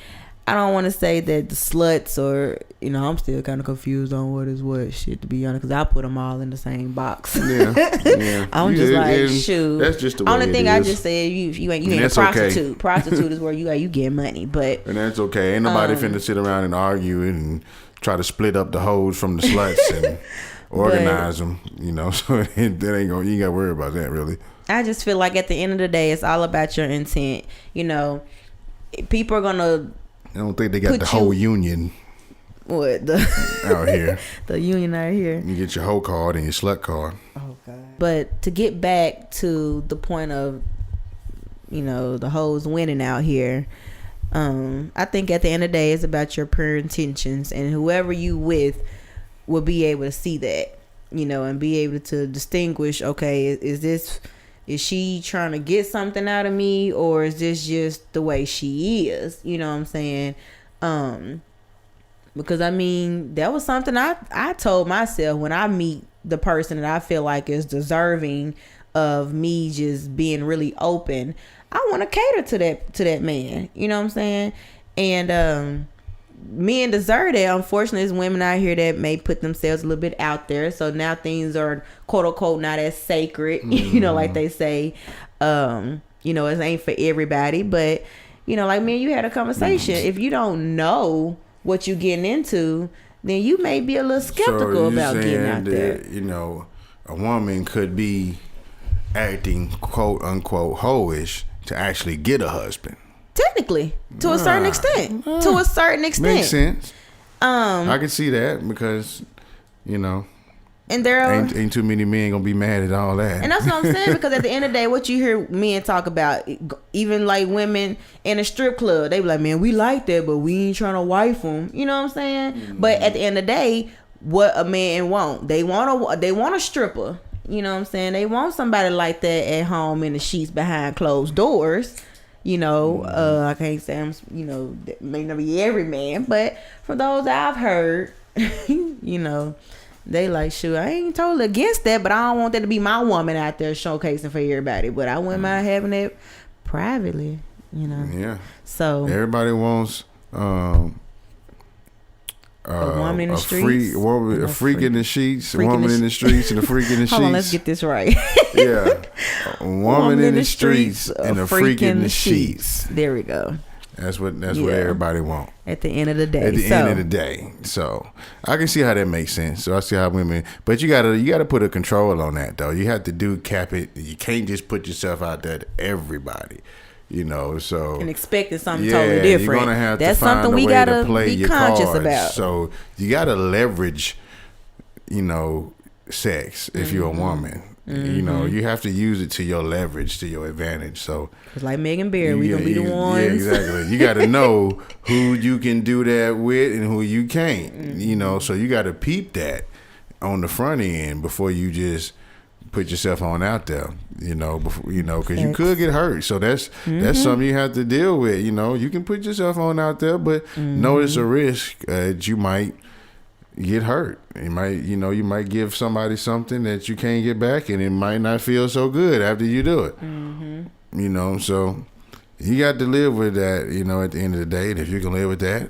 I don't want to say that the sluts or, I'm still kind of confused on what is what shit, to be honest, because I put them all in the same box. Yeah. I'm just like, shoot. That's just the way only thing I just said, you ain't a prostitute. Okay. Prostitute is where you get money, but and that's okay. Ain't nobody finna sit around and argue and try to split up the hoes from the sluts and organize them, so that ain't you ain't got to worry about that, really. I just feel like at the end of the day, it's all about your intent. People are gonna. I don't think they got the whole union. What out here? The union out here. You get your hoe card and your slut card. Oh God! But to get back to the point of, the hoes winning out here. I think at the end of the day, it's about your pure intentions, and whoever you with will be able to see that, and be able to distinguish, okay, is she trying to get something out of me, or is this just the way she is? You know what I'm saying? Because that was something I told myself when I meet the person that I feel like is deserving of me just being really open. I want to cater to that man. You know what I'm saying? And men deserve that. Unfortunately, there's women out here that may put themselves a little bit out there. So now things are quote unquote not as sacred, like they say. It ain't for everybody. But, like me and you had a conversation. If you don't know what you're getting into, then you may be a little skeptical about getting out there. A woman could be acting quote unquote hoish to actually get a husband. Technically, to a certain extent. To a certain extent. Makes sense. I can see that because, and there ain't too many men gonna be mad at all that. And that's what I'm saying, because at the end of the day, what you hear men talk about, even like women in a strip club, they be like, man, we like that, but we ain't trying to wife them. You know what I'm saying? Mm-hmm. But at the end of the day, what a man want? They want a stripper. You know what I'm saying? They want somebody like that at home in the sheets behind closed doors. I can't say I'm, that may not be every man, but for those I've heard, they like, shoot, I ain't totally against that, but I don't want that to be my woman out there showcasing for everybody. But I wouldn't mind having it privately, Yeah. So everybody wants A woman in the streets. A freak in the sheets. A woman in the streets and a freak in the sheets. Hold on, let's get this right. Yeah. A woman in the streets and a freak in the sheets. There we go. That's what everybody want. At the end of the day. At the end of the day. So I can see how that makes sense. So I see how women, but you gotta put a control on that though. You have to cap it. You can't just put yourself out there to everybody. So and expecting something totally different. You're gonna have That's to find something a we way gotta to play be your conscious cards. about. So you gotta leverage, sex if you're a woman. You have to use it to your leverage, to your advantage. So it's like Megan Bear, we gonna be the ones. Yeah, exactly. You got to know who you can do that with and who you can't. So you got to peep that on the front end before you just put yourself on out there. Because you could get hurt. So that's something you have to deal with. You can put yourself on out there, but know it's a risk that you might get hurt. You might give somebody something that you can't get back, and it might not feel so good after you do it. So you got to live with that. At the end of the day, and if you can live with that,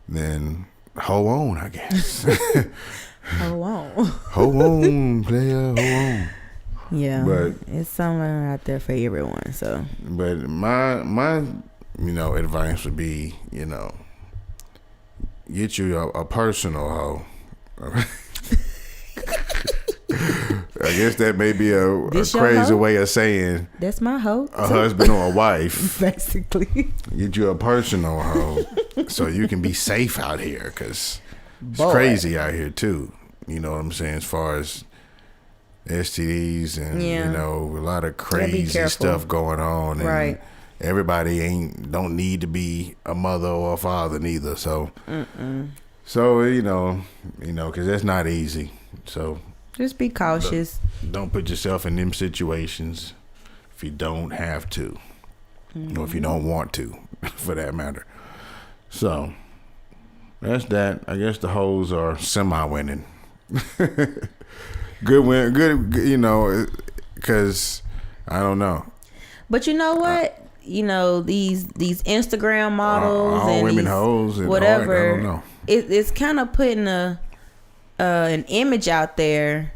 then hold on, I guess. Hold on, player, hold on. Yeah, but it's somewhere out there for everyone. So, but my advice would be, get you a personal hoe. I guess that may be a crazy way of saying that's my hoe. A husband or a wife. Basically. Get you a personal hoe so you can be safe out here, because it's crazy out here too. You know what I'm saying? As far as STDs and, a lot of crazy stuff going on. And right. Everybody don't need to be a mother or a father neither. So, because that's not easy. So just be cautious. Don't put yourself in them situations if you don't have to, or if you don't want to, for that matter. So that's that. I guess the hoes are semi-winning. Good win, good. Because I don't know. But you know what? These Instagram models all and women hoes and whatever. I don't know. It's kind of putting an image out there,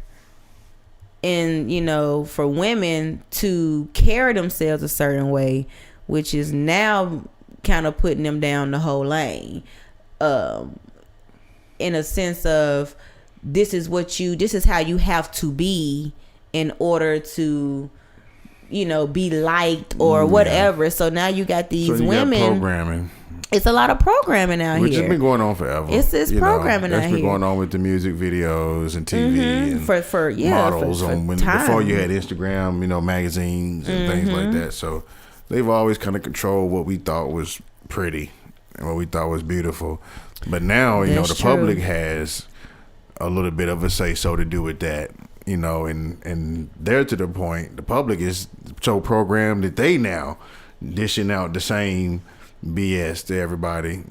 and for women to carry themselves a certain way, which is now kind of putting them down the whole lane, in a sense of this is how you have to be in order to be liked or whatever. So now you got these women programming. It's a lot of programming out Which here. has been going on forever. It's programming out here. That's been going on with the music videos and TV and for models for before you had Instagram, magazines and things like that. So they've always kind of controlled what we thought was pretty and what we thought was beautiful. But now, the public has a little bit of a say-so to do with that. And they're to the point, the public is so programmed that they now dishing out the same BS to everybody,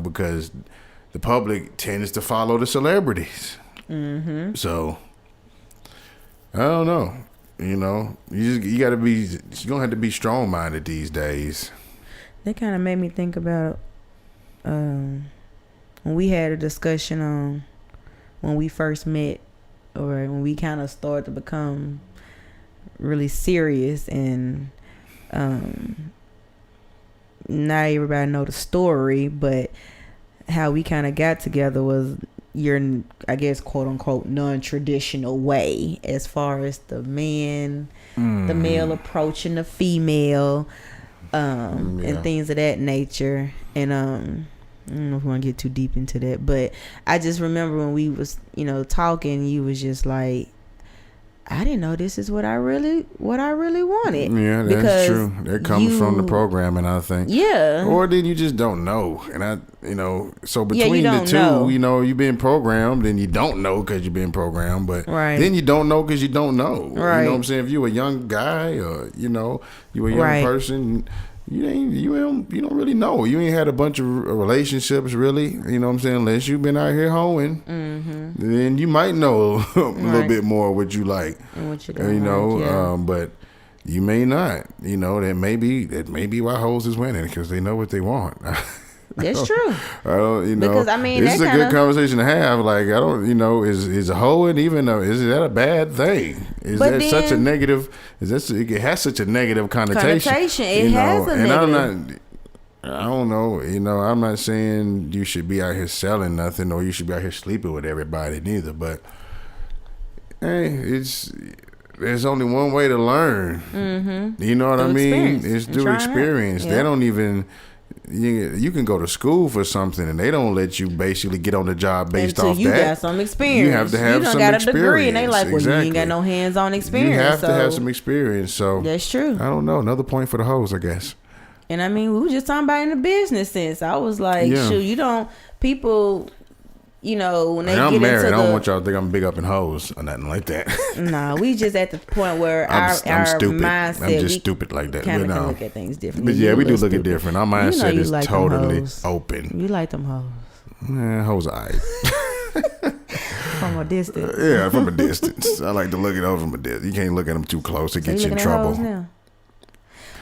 because the public tends to follow the celebrities. So I don't know. You got to be. You're gonna have to be strong-minded these days. That kind of made me think about when we had a discussion on when we first met, or when we kind of started to become really serious, and not everybody know the story, but how we kind of got together was your, I guess, quote unquote, non-traditional way, as far as the male approaching the female, and things of that nature. And I don't know if we want to get too deep into that, but I just remember when we was, talking, you was just like, I didn't know this is what I really wanted. Yeah, that's true. That comes from the programming, I think. Yeah. Or then you just don't know. And so between the two, you've been programmed, and you don't know because you've been programmed, but then you don't know because you don't know. Right. You know what I'm saying? If you're a young guy, or, you a young person, you don't really know. You ain't had a bunch of relationships, really. You know what I'm saying? Unless you've been out here hoeing, then you might know a little bit more what you like. And what you don't like, but you may not. That may be why hoes is winning, because they know what they want. That's true. I don't, you know, because I mean, this is a good conversation to have. Like, I don't, you know, is hoeing even is that a bad thing? Is that such a negative? Is that it has such a negative connotation? It has a negative. And I'm not. I don't know. You know, I'm not saying you should be out here selling nothing or you should be out here sleeping with everybody neither. But hey, there's only one way to learn. Mm-hmm. You know what I mean? It's through experience. They don't even. You can go to school for something and they don't let you basically get on the job based off that. You got some experience. You have to have some experience. You got a degree and they like, well, you ain't got no hands-on experience. You have to have some experience. So that's true. I don't know. Another point for the hoes, I guess. And I mean, we were just talking about in the business sense. I was like, shoot, you don't, people, you know, when they get I'm married, into I don't want y'all to think I'm big up in hoes or nothing like that. Nah, we just at the point where our stupid. mindset, I'm just stupid like that. Kind of can look at things differently. But yeah, we do look at different. Our mindset is like totally open. You like them hoes. Hoes are alright. From a distance. Yeah, from a distance. I like to look at them from a distance. You can't look at them too close. It gets you in trouble.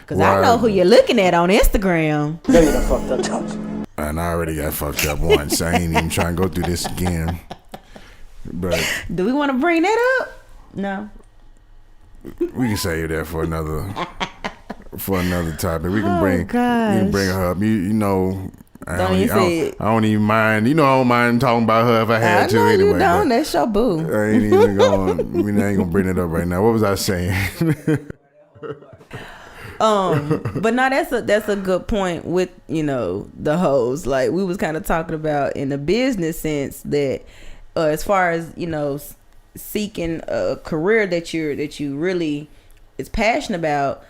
Because I know who you're looking at on Instagram. Yeah, you done fucked up, don't you? And I already got fucked up once. I ain't even trying to go through this again. But do we want to bring that up? No. We can save that for another topic. We can bring her up. You know, I don't even mind. You know, I don't mind talking about her if I had to anyway. You don't. That's your boo. I ain't even going. I ain't gonna bring it up right now. What was I saying? But no, that's a good point with, you know, the hoes. Like we was kind of talking about in the business sense that as far as, you know, seeking a career that you really is passionate about,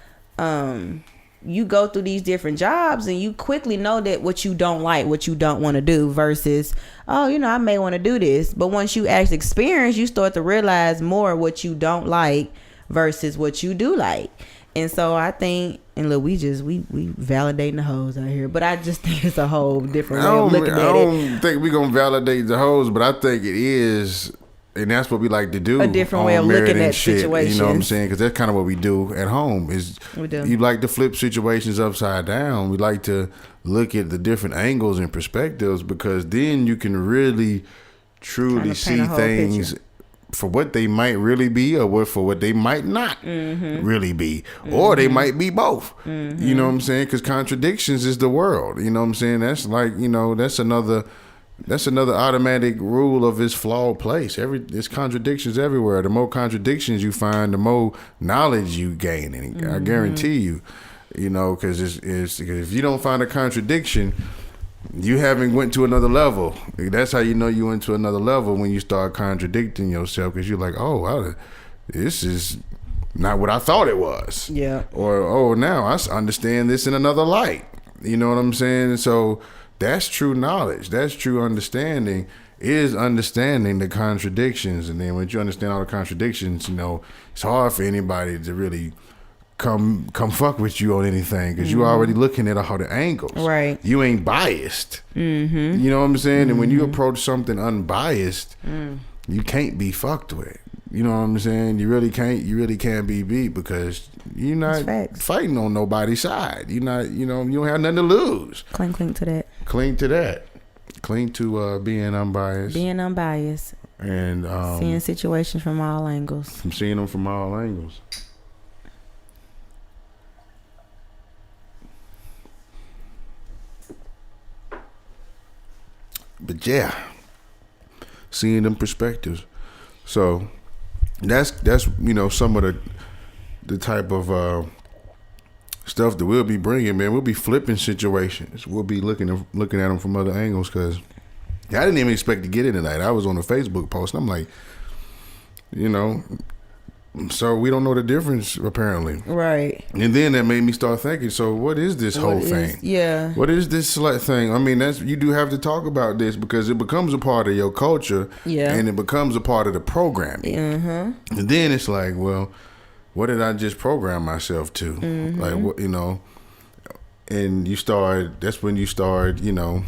you go through these different jobs and you quickly know that what you don't like, what you don't want to do versus, oh, you know, I may want to do this. But once you actually experience, you start to realize more what you don't like versus what you do like. And so I think, and look, we validating the hoes out here, but I just think it's a whole different way of looking at it. I don't think we're going to validate the hoes, but I think it is, and that's what we like to do. A different way of looking at situations. You know what I'm saying? Because that's kind of what we do at home. We do. You like to flip situations upside down. We like to look at the different angles and perspectives because then you can really, truly see things for what they might really be or for what they might not really be. Or they might be both. You know what I'm saying? Because contradictions is the world. You know what I'm saying? That's like, you know, that's another automatic rule of this flawed place. There's contradictions everywhere. The more contradictions you find, the more knowledge you gain. And I guarantee you, you know, because if you don't find a contradiction, you haven't went to another level. That's how you know you went to another level when you start contradicting yourself because you're like, oh, this is not what I thought it was. Yeah. Or, oh, now I understand this in another light. You know what I'm saying? So that's true knowledge. That's true understanding is understanding the contradictions. And then when you understand all the contradictions, you know, it's hard for anybody to really come fuck with you on anything because you already looking at all the angles. Right. You ain't biased. You know what I'm saying? And when you approach something unbiased, you can't be fucked with. You know what I'm saying? You really can't be beat because you're not fighting on nobody's side. You're not, you know, you don't have nothing to lose. Cling to that. Cling to that. Cling to being unbiased. Being unbiased. And seeing situations from all angles. From seeing them from all angles. But yeah, seeing them perspectives. So that's you know some of the type of stuff that we'll be bringing, man. We'll be flipping situations. We'll be looking at them from other angles because I didn't even expect to get in tonight. I was on a Facebook post and I'm like, you know, so we don't know the difference apparently. Right. And then that made me start thinking, so what is this whole thing? Yeah. What is this slut thing? I mean, you do have to talk about this because it becomes a part of your culture. Yeah. And it becomes a part of the programming. And then it's like, well, what did I just program myself to? Like, what, you know, and that's when you start, you know,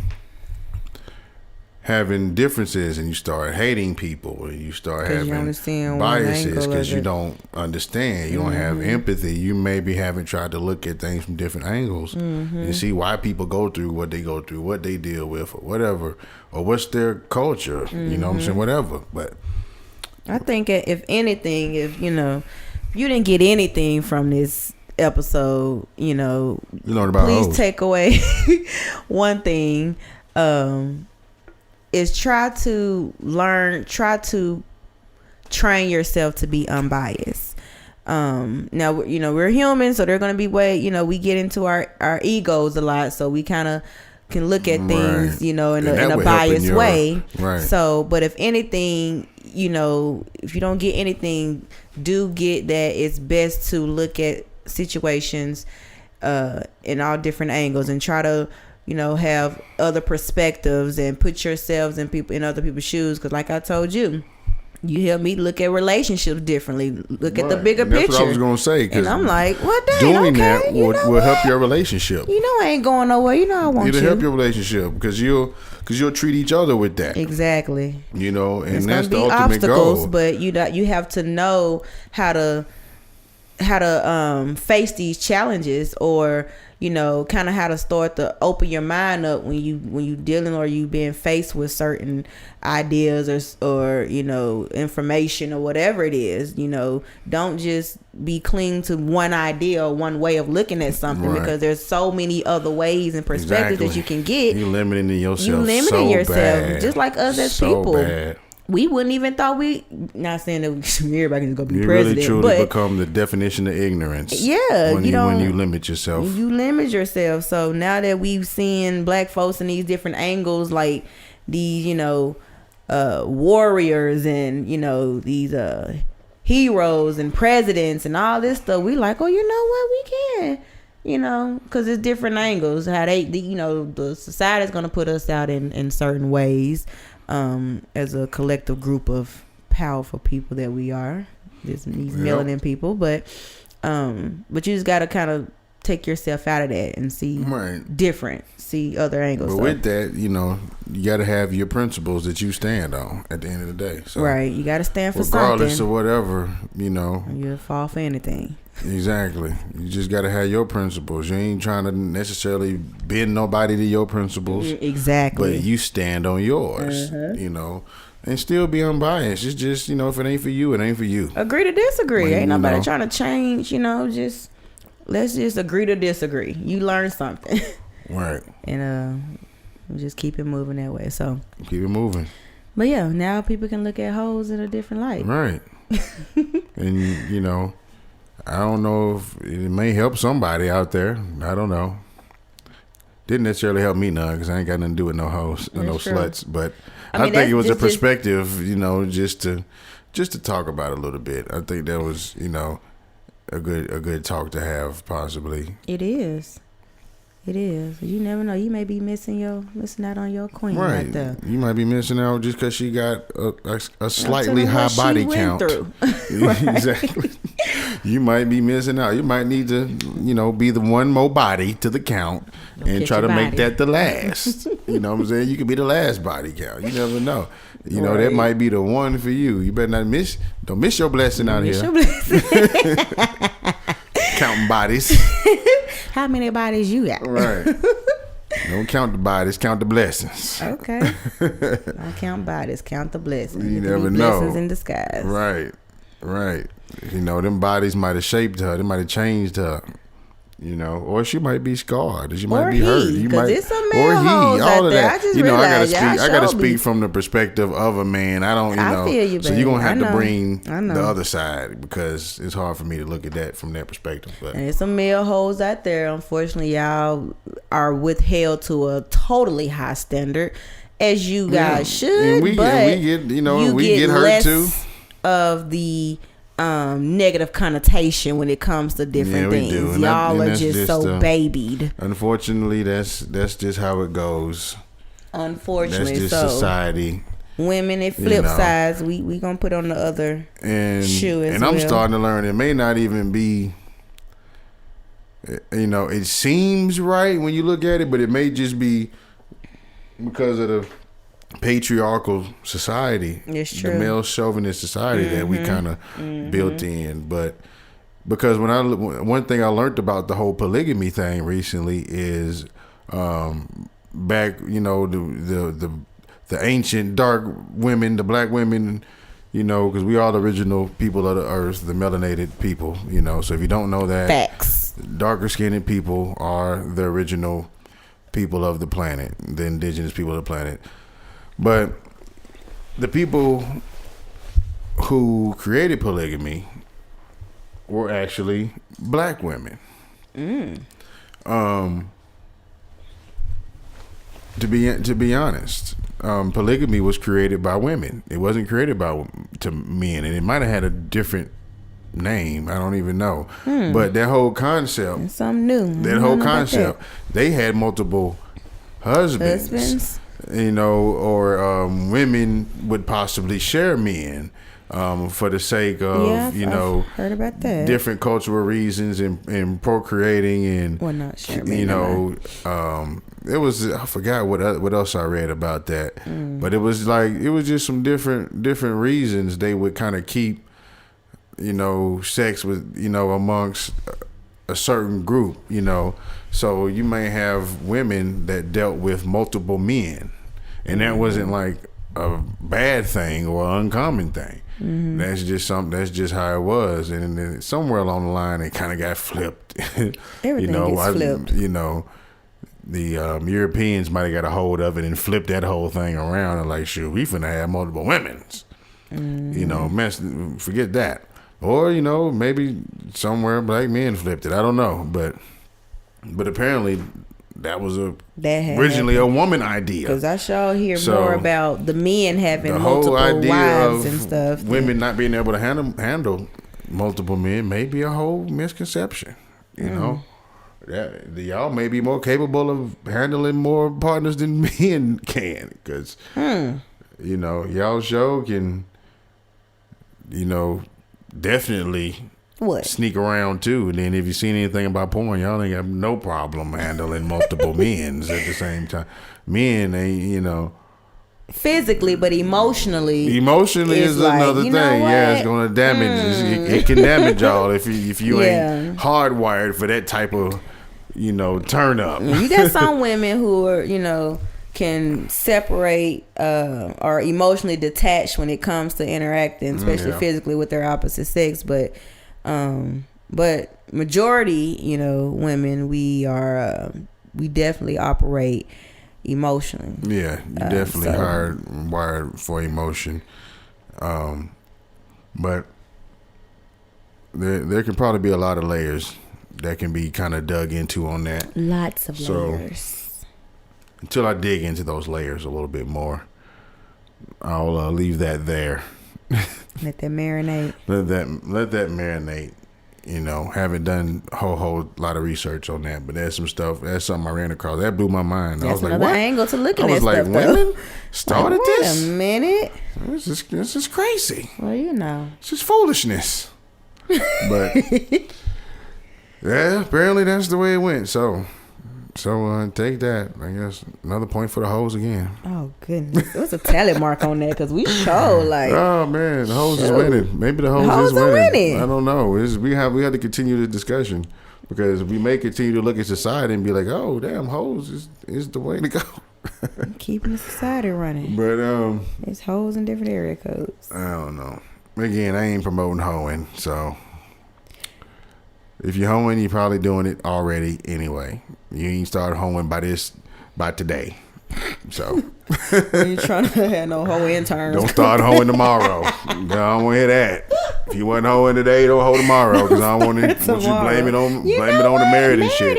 having differences and you start hating people and you start having biases because you don't understand. You don't have empathy. You maybe haven't tried to look at things from different angles and see why people go through what they go through, what they deal with, or whatever, or what's their culture. You know what I'm saying? Whatever. But I think if anything, if you didn't get anything from this episode, you learn about please hoes. Take away one thing. Is try to train yourself to be unbiased. Now, we're human, so they're going to be we get into our egos a lot, so we kind of can look at things, in a biased way. Right. So, but if anything, if you don't get anything, do get that it's best to look at situations in all different angles and try to have other perspectives and put yourselves in other people's shoes. Because like I told you, you help me look at relationships differently, look at the bigger picture. That's what I was going to say. And I'm like, doing that will help your relationship. I ain't going nowhere. I want It'll help your relationship because you'll treat each other with that. Exactly. And that's the ultimate goal. But you have to know how to face these challenges, or kind of how to start to open your mind up when you dealing or you being faced with certain ideas or information or whatever it is. Don't just be cling to one idea or one way of looking at something, because there's so many other ways and perspectives that you can get. You're limiting yourself. Bad. Just like us as people. Bad. We wouldn't even thought not saying that everybody is going to be president. You really truly become the definition of ignorance. Yeah. When you limit yourself. You limit yourself. So now that we've seen black folks in these different angles, like these, warriors and, these heroes and presidents and all this stuff, we like, oh, you know what? We can. Because it's different angles. How the society's going to put us out in certain ways. As a collective group of powerful people that we are, these melanin people, but you just gotta kind of take yourself out of that and see see other angles. But with that, you gotta have your principles that you stand on at the end of the day. So you gotta stand for regardless something. Regardless of whatever, you'll fall for anything. Exactly. You just got to have your principles. You ain't trying to necessarily bend nobody to your principles. Exactly. But you stand on yours, and still be unbiased. It's just, if it ain't for you, it ain't for you. Agree to disagree. Ain't nobody trying to change, let's just agree to disagree. You learn something. Right. And just keep it moving that way. So keep it moving. But yeah, now people can look at hoes in a different light. Right. And, I don't know if it may help somebody out there. I don't know. Didn't necessarily help me none because I ain't got nothing to do with no hoes, no sluts. But I think it was a perspective, just to talk about it a little bit. I think that was, a good talk to have possibly. It is. It is. You never know. You may be missing out on your queen right there. You might be missing out just because she got a slightly high body count. Exactly. You might be missing out. You might need to, be the one more body to the count and try to make that the last. You know what I'm saying? You could be the last body count. You never know. That might be the one for you. You better not don't miss your blessing out here. Counting bodies. How many bodies you got? Right. Don't count the bodies, count the blessings. Okay. Don't count bodies, count the blessings. You never know. Blessings in disguise. Right. Them bodies might have shaped her. They might have changed her. Or she might be scarred, or she might be hurt. It's a man all of that. I just realized, I gotta speak from the perspective of a man. I don't, I feel you, so you're gonna have to bring the other side because it's hard for me to look at that from that perspective. But and there's some male hoes out there. Unfortunately, y'all are withheld to a totally high standard, as you guys should. We get hurt too. Of the negative connotation when it comes to different things. Y'all are just so babied. Unfortunately, that's just how it goes. Unfortunately, that's just society. Women, it flip sides. We gonna put on the other shoe as well. And I'm starting to learn it may not even be. It seems right when you look at it, but it may just be because of patriarchal society, It's the true. male chauvinist society that we kind of built in. But because one thing I learned about the whole polygamy thing recently is back, the ancient dark women, the black women, because we are the original people of the earth, the melanated people, so if you don't know that, Facts. darker skinned people are the original people of the planet, the indigenous people of the planet. But the people who created polygamy were actually black women. To be honest, polygamy was created by women. It wasn't created to men, and it might have had a different name. I don't even know. But that whole concept, It's something new. that whole concept, they had multiple husbands. Or women would possibly share men for the sake of, I've heard about that. different cultural reasons and procreating and, Well, not share men, it was, I forgot what else I read about that, but it was just some different reasons they would kind of keep, sex with, amongst a certain group, so you may have women that dealt with multiple men, and that wasn't like a bad thing or an uncommon thing. That's just how it was, and then somewhere along the line it kind of got flipped. Everything gets flipped. The Europeans might have got a hold of it and flipped that whole thing around and like, shoot, we finna have multiple women's. Forget that. Or, maybe somewhere black men flipped it. I don't know. But apparently that was originally a woman idea. Because I sure hear more about the men having the multiple wives and stuff. Women not being able to handle multiple men may be a whole misconception. Y'all may be more capable of handling more partners than men can. Because, y'all show can, definitely sneak around too. And then if you seen anything about porn, y'all ain't have no problem handling multiple men at the same time. Men, they, physically, but emotionally is like, another thing. Yeah, it's gonna damage. It can damage y'all if you ain't hardwired for that type of turn up. You got some women who are can separate or emotionally detached when it comes to interacting, especially physically with their opposite sex. But majority, women, we definitely operate emotionally. Yeah, you definitely hardwired for emotion. But there can probably be a lot of layers that can be kind of dug into on that. Lots of layers. Until I dig into those layers a little bit more, I'll leave that there. Let that marinate. Let that marinate. Haven't done a whole lot of research on that, but there's something I ran across that blew my mind. That's I was like, another what? angle to looking at stuff. I was like, women started wait this? Wait a minute. This is crazy. Well, it's just foolishness. But yeah, apparently that's the way it went. So take that. I guess another point for the hoes again. Oh goodness, it was a tally mark on that because we showed like. Oh man, the hoes is winning. Maybe the hoes is winning. I don't know. We have to continue the discussion because we may continue to look at society and be like, oh damn, hoes is the way to go. Keeping the society running. But it's hoes in different area codes. I don't know. Again, I ain't promoting hoeing, so. If you're hoeing, you're probably doing it already anyway. You ain't started hoeing by today. So you trying to have no hoe interns. Don't start hoeing tomorrow. I don't want to hear that. If you wasn't hoeing today, don't hoe tomorrow because I don't want you blame it on the Married and Shit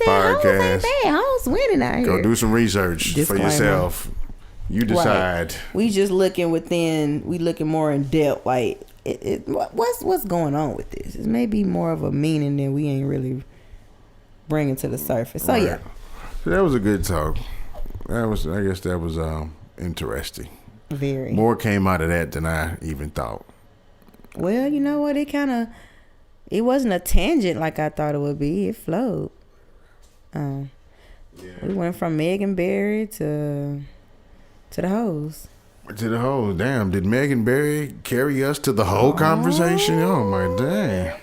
podcast. Hoes winning out here. Go do some research for yourself. You decide. Right. We just looking within. We looking more in depth. Like what's going on with this? It may be more of a meaning than we ain't really bringing to the surface. So yeah, that was a good talk. I guess that was interesting. Very. More came out of that than I even thought. Well, you know what? It wasn't a tangent like I thought it would be. It flowed. We went from Megan Berry to To the hoes. To the whole. Damn, did Megan Barry carry us to the whole conversation? Oh, my dang.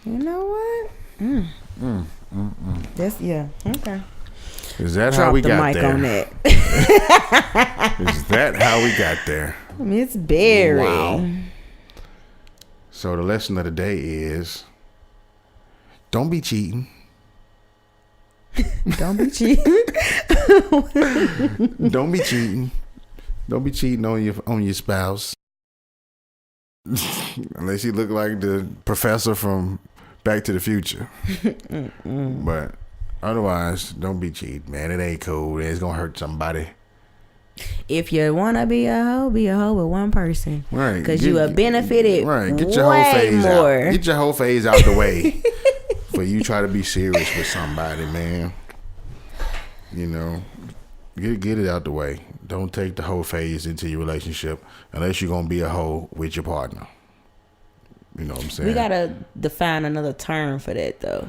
You know what? That's, yeah. Okay. Is that Drop how we the got mic there? on that. Is that how we got there? Miss Barry. Wow. So the lesson of the day is, don't be cheating. Don't be cheating. Don't be cheating. Don't be cheating on your spouse. Unless you look like the professor from Back to the Future. But otherwise, don't be cheating, man. It ain't cool. It's gonna hurt somebody. If you wanna be a hoe with one person. Right. Because you have benefited right. Get your whole phase more. out. Get your whole phase out the way. For you try to be serious with somebody, man. You know, get it out the way. Don't take the whole phase into your relationship unless you're gonna be a hoe with your partner. You know what I'm saying? We gotta define another term for that though,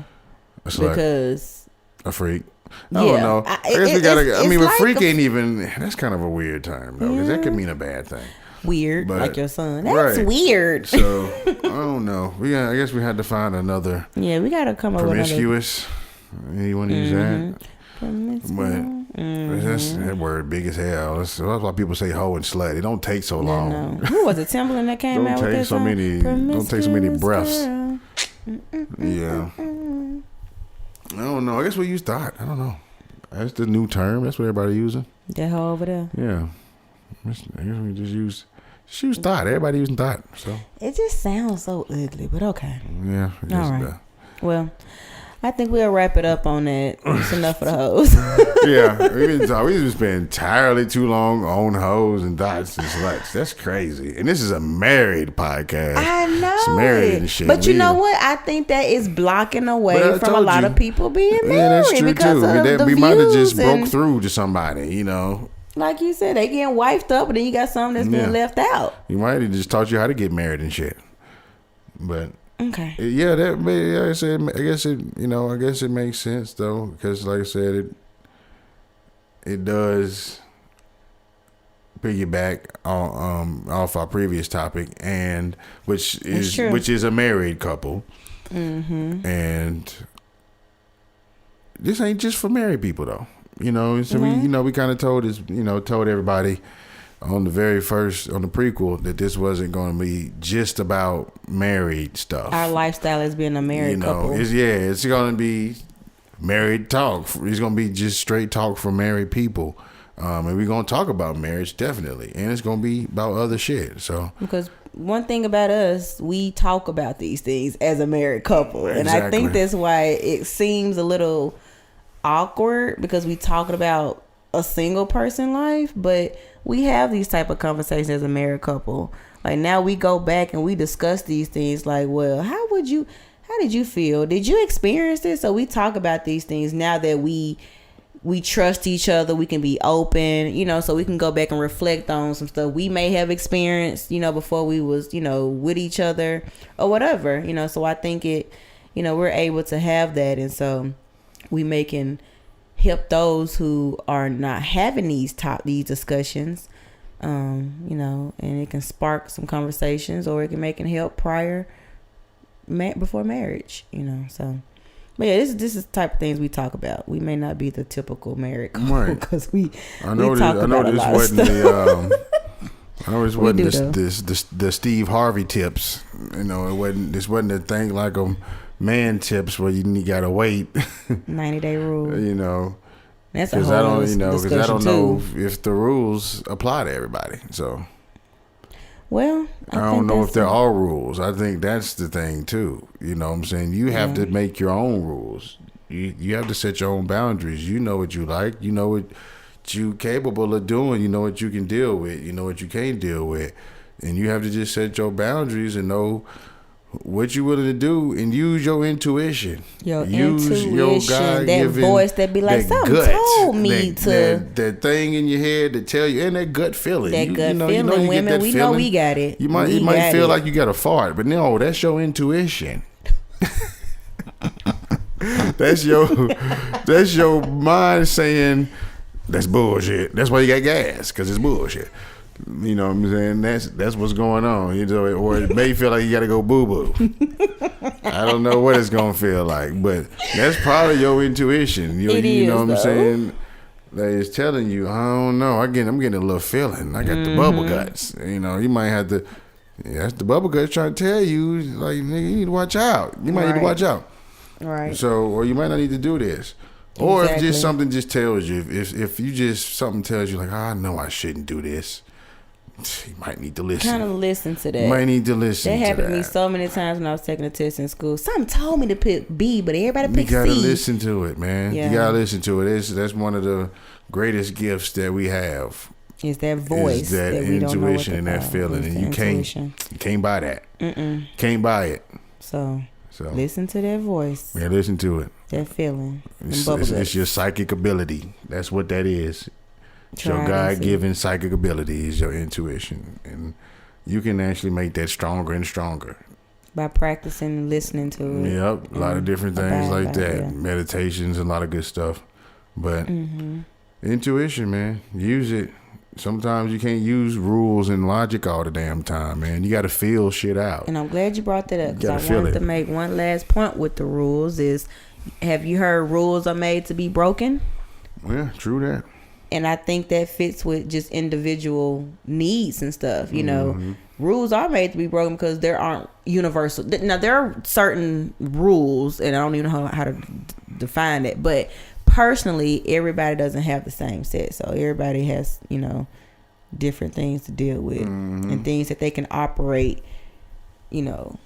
It's because a freak. I don't know. I guess we gotta. I mean, a freak ain't even. That's kind of a weird term though, because that could mean a bad thing. Weird, But, like your son. That's weird. So I don't know. I guess we had to find another. Yeah, we gotta come up with another. Promiscuous. You want to use that? But that's that word big as hell. That's why people say hoe and slut. It don't take so long. No. Who was it? Timberland that came out with that song? Don't take so many breaths. Girl. Yeah. I don't know. I guess we use thought. I don't know. That's the new term. That's what everybody using. That hoe over there. Yeah. I guess we just use thought. Everybody using thought. So it just sounds so ugly, but okay. Yeah. All right. Well, I think we'll wrap it up on that. It's enough for the hoes. Yeah, we just been entirely too long on hoes and thoughts and sluts. That's crazy. And this is a married podcast. I know. It's married and shit. But you know what? I think that is blocking away from a lot of people being married. Yeah, that's true because too. of the We might have just views broke through to somebody, you know. Like you said, they getting wifed up, and then you got something that's being left out. You might have just taught you how to get married and shit. But okay, yeah, I guess it makes sense though, because like I said, it does piggyback on off our previous topic, and which is a married couple, and this ain't just for married people though. You know, so we kind of told everybody on the prequel that this wasn't going to be just about married stuff. Our lifestyle as being a married couple. It's going to be married talk. It's going to be just straight talk for married people. And we're going to talk about marriage, definitely. And it's going to be about other shit. So because one thing about us, we talk about these things as a married couple. Exactly. And I think that's why it seems a little awkward, because we talking about a single person life, but we have these type of conversations as a married couple. Like now we go back and we discuss these things like, well, how did you feel? Did you experience this? So we talk about these things now that we trust each other. We can be open, so we can go back and reflect on some stuff we may have experienced, before we was, with each other or whatever, so I think we're able to have that. And so we can help those who are not having these discussions, and it can spark some conversations, or it can help before marriage, so. But yeah, this is the type of things we talk about. We may not be the typical married couple because we talk about a lot of stuff. I know this wasn't the Steve Harvey tips. This wasn't a thing like a man tips where you gotta wait 90-day rule. That's a because whole because I don't know if the rules apply to everybody. So well, I don't know if there are rules. I think that's the thing too. You know what I'm saying? You have to make your own rules. You have to set your own boundaries. You know what you like. You know what you're capable of doing. You know what you can deal with. You know what you can't deal with. And you have to just set your boundaries and know what you're willing to do, and use your intuition. Your that voice that be like, something told me to. That thing in your head that tell you, and that gut feeling. That gut feeling, women, we know we got it. You might feel like you got a fart, but no, that's your intuition. That's your mind saying, That's bullshit. That's why you got gas, because it's bullshit. You know what I'm saying? That's what's going on. You know, or it may feel like you got to go boo boo. I don't know what it's gonna feel like, but that's probably your intuition. You know what I'm saying? That is telling you, I don't know. I'm getting a little feeling. I got the bubble guts. You know, you might have to. Yeah, that's the bubble guts trying to tell you, like, nigga, you need to watch out. You might need to watch out. Right. So, or you might not need to do this. Or if just something just tells you, if you just something tells you like, I know I shouldn't do this. You might need to listen. Kind of listen to that. You might need to listen. That happened to me so many times when I was taking a test in school. Something told me to pick B, but everybody picked C. You gotta listen to it, man. Yeah. You gotta listen to it. That's one of the greatest gifts that we have. Is that voice, is that intuition and that feeling, and you can't buy that. Can't buy it. So listen to that voice. Yeah, listen to it. That feeling. It's your psychic ability. That's what that is. Your God-given psychic ability is your intuition, and you can actually make that stronger and stronger by practicing and listening to it. Yep, a lot of different things like that. Yeah. Meditations, a lot of good stuff. But intuition, man, use it. Sometimes you can't use rules and logic all the damn time, man. You got to feel shit out. And I'm glad you brought that up, because I wanted to make one last point with the rules is, have you heard rules are made to be broken? Yeah, true that. And I think that fits with just individual needs and stuff. You know, rules are made to be broken because there aren't universal. Now, there are certain rules, and I don't even know how to define it. But personally, everybody doesn't have the same set. So everybody has, you know, different things to deal with and things that they can operate, you know,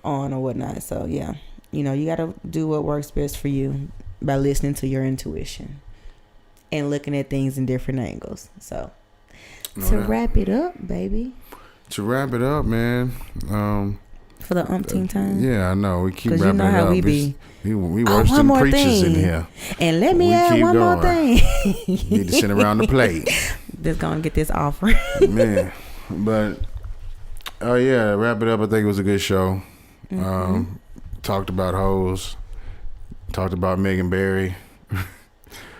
on or whatnot. So, yeah, you know, you got to do what works best for you by listening to your intuition and looking at things in different angles. So, wrap it up, baby. To wrap it up, man. For the umpteenth time. Yeah, I know. We keep wrapping it up. How we be. We worse than preachers in here. And let me add one more thing. Need to send around the plate. Just gonna get this offer. Man, but wrap it up. I think it was a good show. Talked about hoes. Talked about Megan Barry.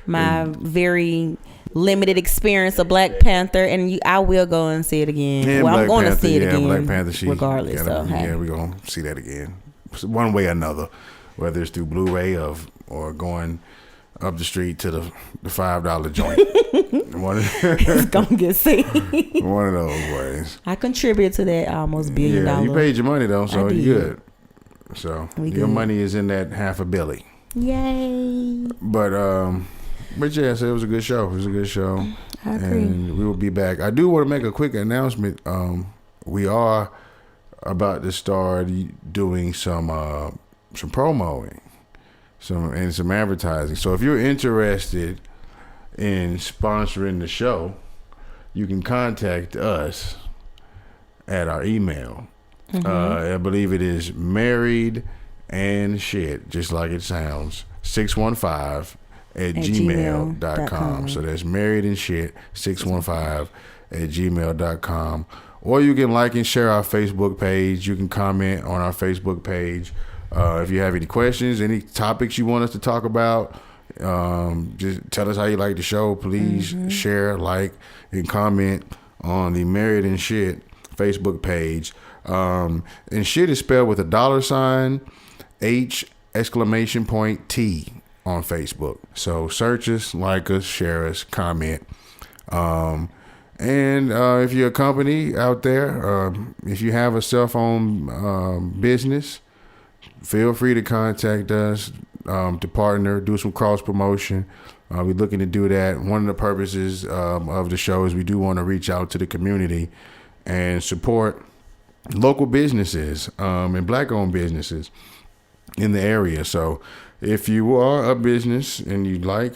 My very limited experience of Black Panther, and I will go and see it again. Yeah, I'm going to see it again. Black Panther, regardless. We're going to see that again, one way or another, whether it's through Blu-ray or going up the street to the $5 joint. It's going to get seen. One of those ways. I contributed to that almost $1 billion. Yeah, you paid your money though, so you're good. So your money is in that $500 million. Yay! But yeah, so it was a good show. It was a good show. I agree. And we will be back. I do want to make a quick announcement. We are about to start doing some promoing, some advertising. So if you're interested in sponsoring the show, you can contact us at our email. I believe it is married and shit, just like it sounds, 615 at gmail.com. So that's married and shit 615 at gmail.com. Or you can like and share our Facebook page. You can comment on our Facebook page. If you have any questions, any topics you want us to talk about, just tell us how you like the show. Please share, like, and comment on the Married and Shit Facebook page. And shit is spelled with $, H, ! T on Facebook. So search us, like us, share us, comment. And if you're a company out there, if you have a cell phone business, feel free to contact us to partner, do some cross promotion. We're looking to do that. One of the purposes of the show is we do want to reach out to the community and support local businesses and Black-owned businesses in the area. So if you are a business and you like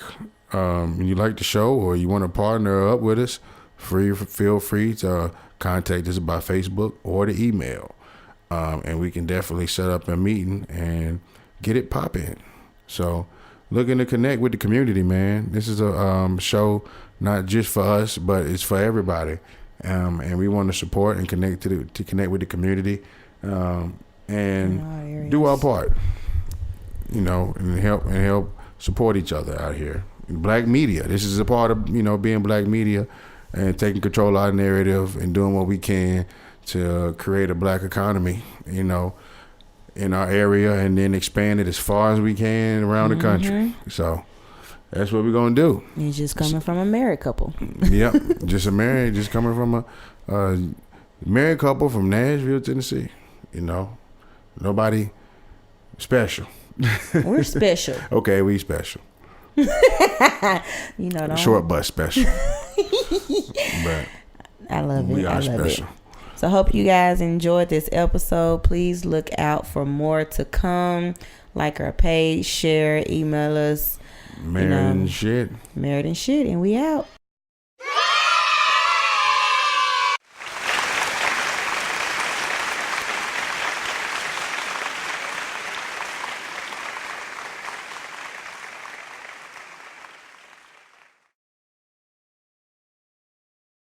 the show, or you want to partner up with us, feel free to contact us by Facebook or the email, and we can definitely set up a meeting and get it popping. So looking to connect with the community, man. This is a show not just for us, but it's for everybody, and we want to support and connect to connect with the community, and do our part. You know, and help support each other out here black media. This is a part of, being black media and taking control of our narrative and doing what we can to create a black economy, in our area, and then expand it as far as we can around the country. So that's what we're going to do. It's just coming from a married couple. Yep. Just coming from a married couple from Nashville, Tennessee. Nobody special. We're special. Okay, we special. Don't. Short bus special. But I love it. We are I love special. it. So I hope you guys enjoyed this episode. Please look out for more to come. Like our page, share, email us. Married and shit. Married and shit, and we out.